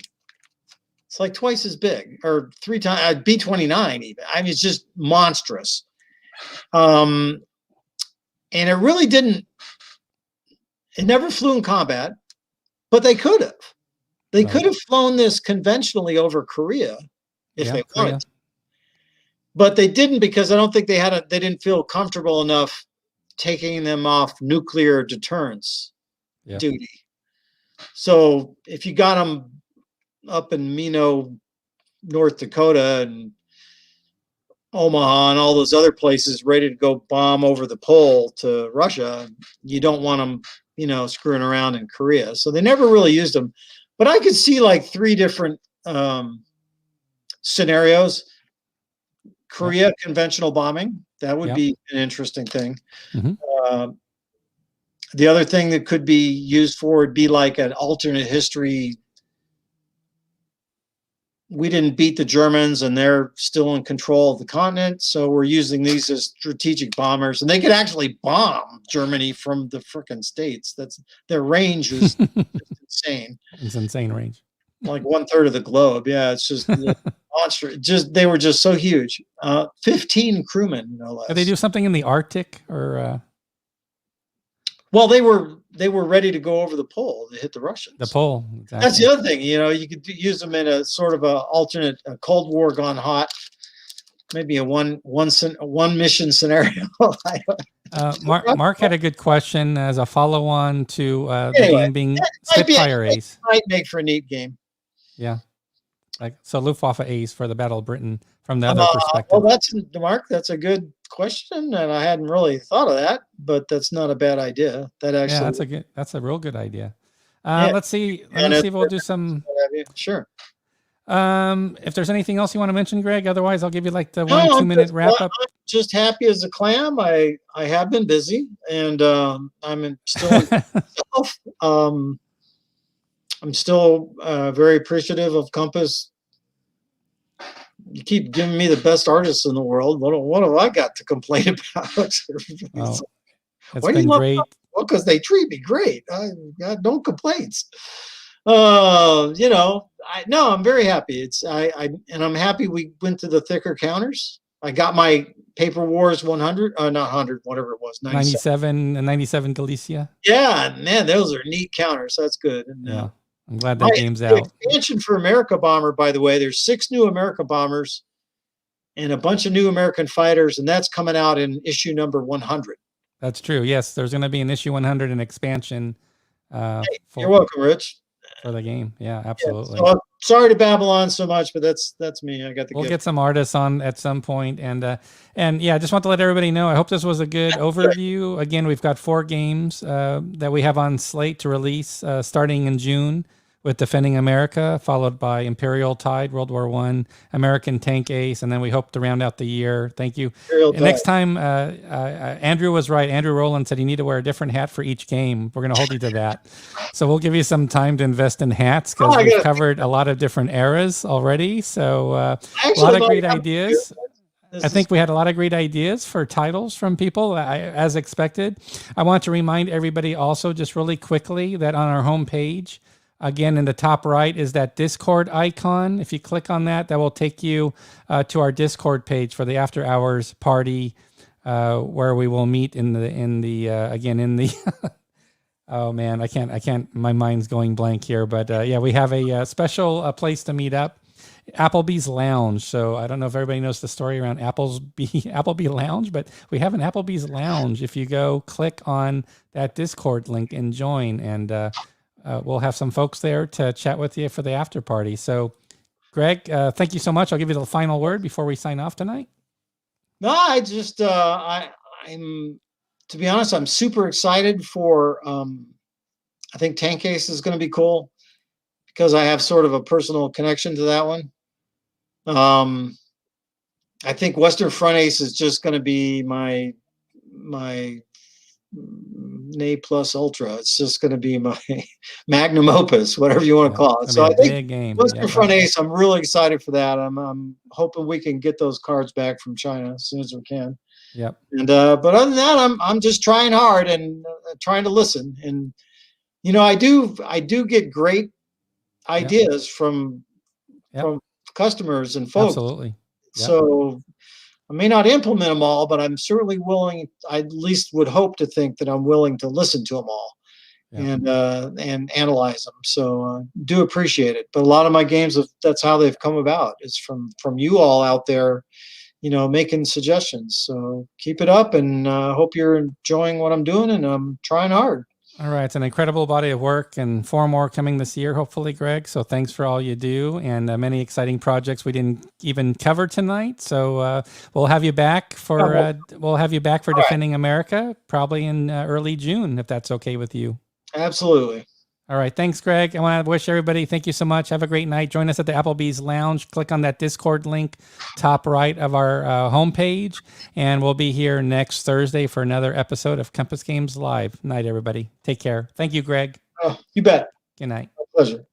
It's like twice as big, or 3 times B-29 even. I mean, it's just monstrous. And it really didn't. It never flew in combat, but they could have. They could have flown this conventionally over Korea if they wanted to. But they didn't because I don't think they didn't feel comfortable enough taking them off nuclear deterrence duty. So if you got them up in Mino, North Dakota and Omaha and all those other places ready to go bomb over the pole to Russia, you don't want them, screwing around in Korea. So they never really used them. But I could see like 3 different scenarios. Korea conventional bombing, that would be an interesting thing.
Mm-hmm.
The other thing that could be used for would be like an alternate history. We didn't beat the Germans and they're still in control of the continent. So we're using these as strategic bombers and they could actually bomb Germany from the frickin' States. Their range is insane.
It's insane range.
like 1/3 of the globe. Yeah, it's just monster. They were just so huge. 15 crewmen, no less.
Did they do something in the Arctic or?
Well, they were ready to go over the pole to hit the Russians.
The pole. Exactly.
That's the other thing. You could use them in a sort of a alternate Cold War gone hot. Maybe a one mission scenario.
Mark had a good question as a follow-on to the game being Spitfire Ace.
Might make for a neat game.
Yeah, so Luftwaffe Ace for the Battle of Britain from the other perspective.
Well, Mark. That's a good question, and I hadn't really thought of that, but that's not a bad idea. That actually,
that's a real good idea. Let's see. Let me see if we'll do some.
Sure.
If there's anything else you want to mention, Greg, otherwise I'll give you like the 1-2 minute wrap up.
I'm just happy as a clam. I have been busy, and I'm still I'm still very appreciative of Compass. You keep giving me the best artists in the world. What have I got to complain about?
It's
been
great.
Well, because they treat me great. I got no complaints. I'm very happy. I'm happy we went to the thicker counters. I got my Paper Wars 100, not 100, whatever it was,
97 and 97 Galicia.
Yeah, man, those are neat counters. That's good. And,
yeah, I'm glad that game's out.
Expansion for America Bomber, by the way, there's 6 new America Bombers and a bunch of new American fighters, and that's coming out in issue number 100.
That's true. Yes, there's going to be an issue 100 an expansion.
You're welcome, Rich.
For the game. Yeah, absolutely.
Yeah, so, sorry to babble on so much, but that's me. I got the
We'll get some artists on at some point. And yeah, I just want to let everybody know, I hope this was a good overview. Again, we've got 4 games that we have on slate to release starting in June with Defending America, followed by Imperial Tide, World War I, American Tank Ace, and then we hope to round out the year. Thank you. Next time, Andrew was right. Andrew Rowland said you need to wear a different hat for each game. We're going to hold you to that. So we'll give you some time to invest in hats because we've covered a lot of different eras already. So a lot of great ideas. I think we had a lot of great ideas for titles from people, as expected. I want to remind everybody also just really quickly that on our homepage, again, in the top right is that Discord icon. If you click on that, that will take you to our Discord page for the After Hours party, where we will meet in the oh man, I can't. My mind's going blank here, but yeah, we have a special place to meet up, Applebee's Lounge. So I don't know if everybody knows the story around Applebee Lounge, but we have an Applebee's Lounge. If you go click on that Discord link and join, and we'll have some folks there to chat with you for the after party. So, Greg, thank you so much. I'll give you the final word before we sign off tonight.
No, I just, I'm, to be honest, I'm super excited for, I think Tank Ace is going to be cool because I have sort of a personal connection to that one. I think Western Front Ace is just going to be my Ne plus ultra. It's just going to be my magnum opus, whatever you want to call it. So I think Western Front Ace, I'm really excited for that. I'm hoping we can get those cards back from China as soon as we can.
Yep.
And but other than that, I'm just trying hard and trying to listen. And I do get great ideas from customers and folks.
Absolutely. Yep.
So I may not implement them all, but I'm certainly willing. I at least would hope to think that I'm willing to listen to them all and analyze them. So do appreciate it. But a lot of my games, that's how they've come about. It's from you all out there, making suggestions. So keep it up, and hope you're enjoying what I'm doing, and I'm trying hard.
All right. It's an incredible body of work, and 4 more coming this year, hopefully, Greg. So thanks for all you do, and many exciting projects we didn't even cover tonight. So we'll have you back for Defending America, probably in early June, if that's okay with you.
Absolutely.
All right. Thanks, Greg. I want to wish everybody, thank you so much. Have a great night. Join us at the Applebee's Lounge. Click on that Discord link, top right of our homepage. And we'll be here next Thursday for another episode of Compass Games Live. Night, everybody. Take care. Thank you, Greg.
Oh, you bet.
Good night.
My pleasure.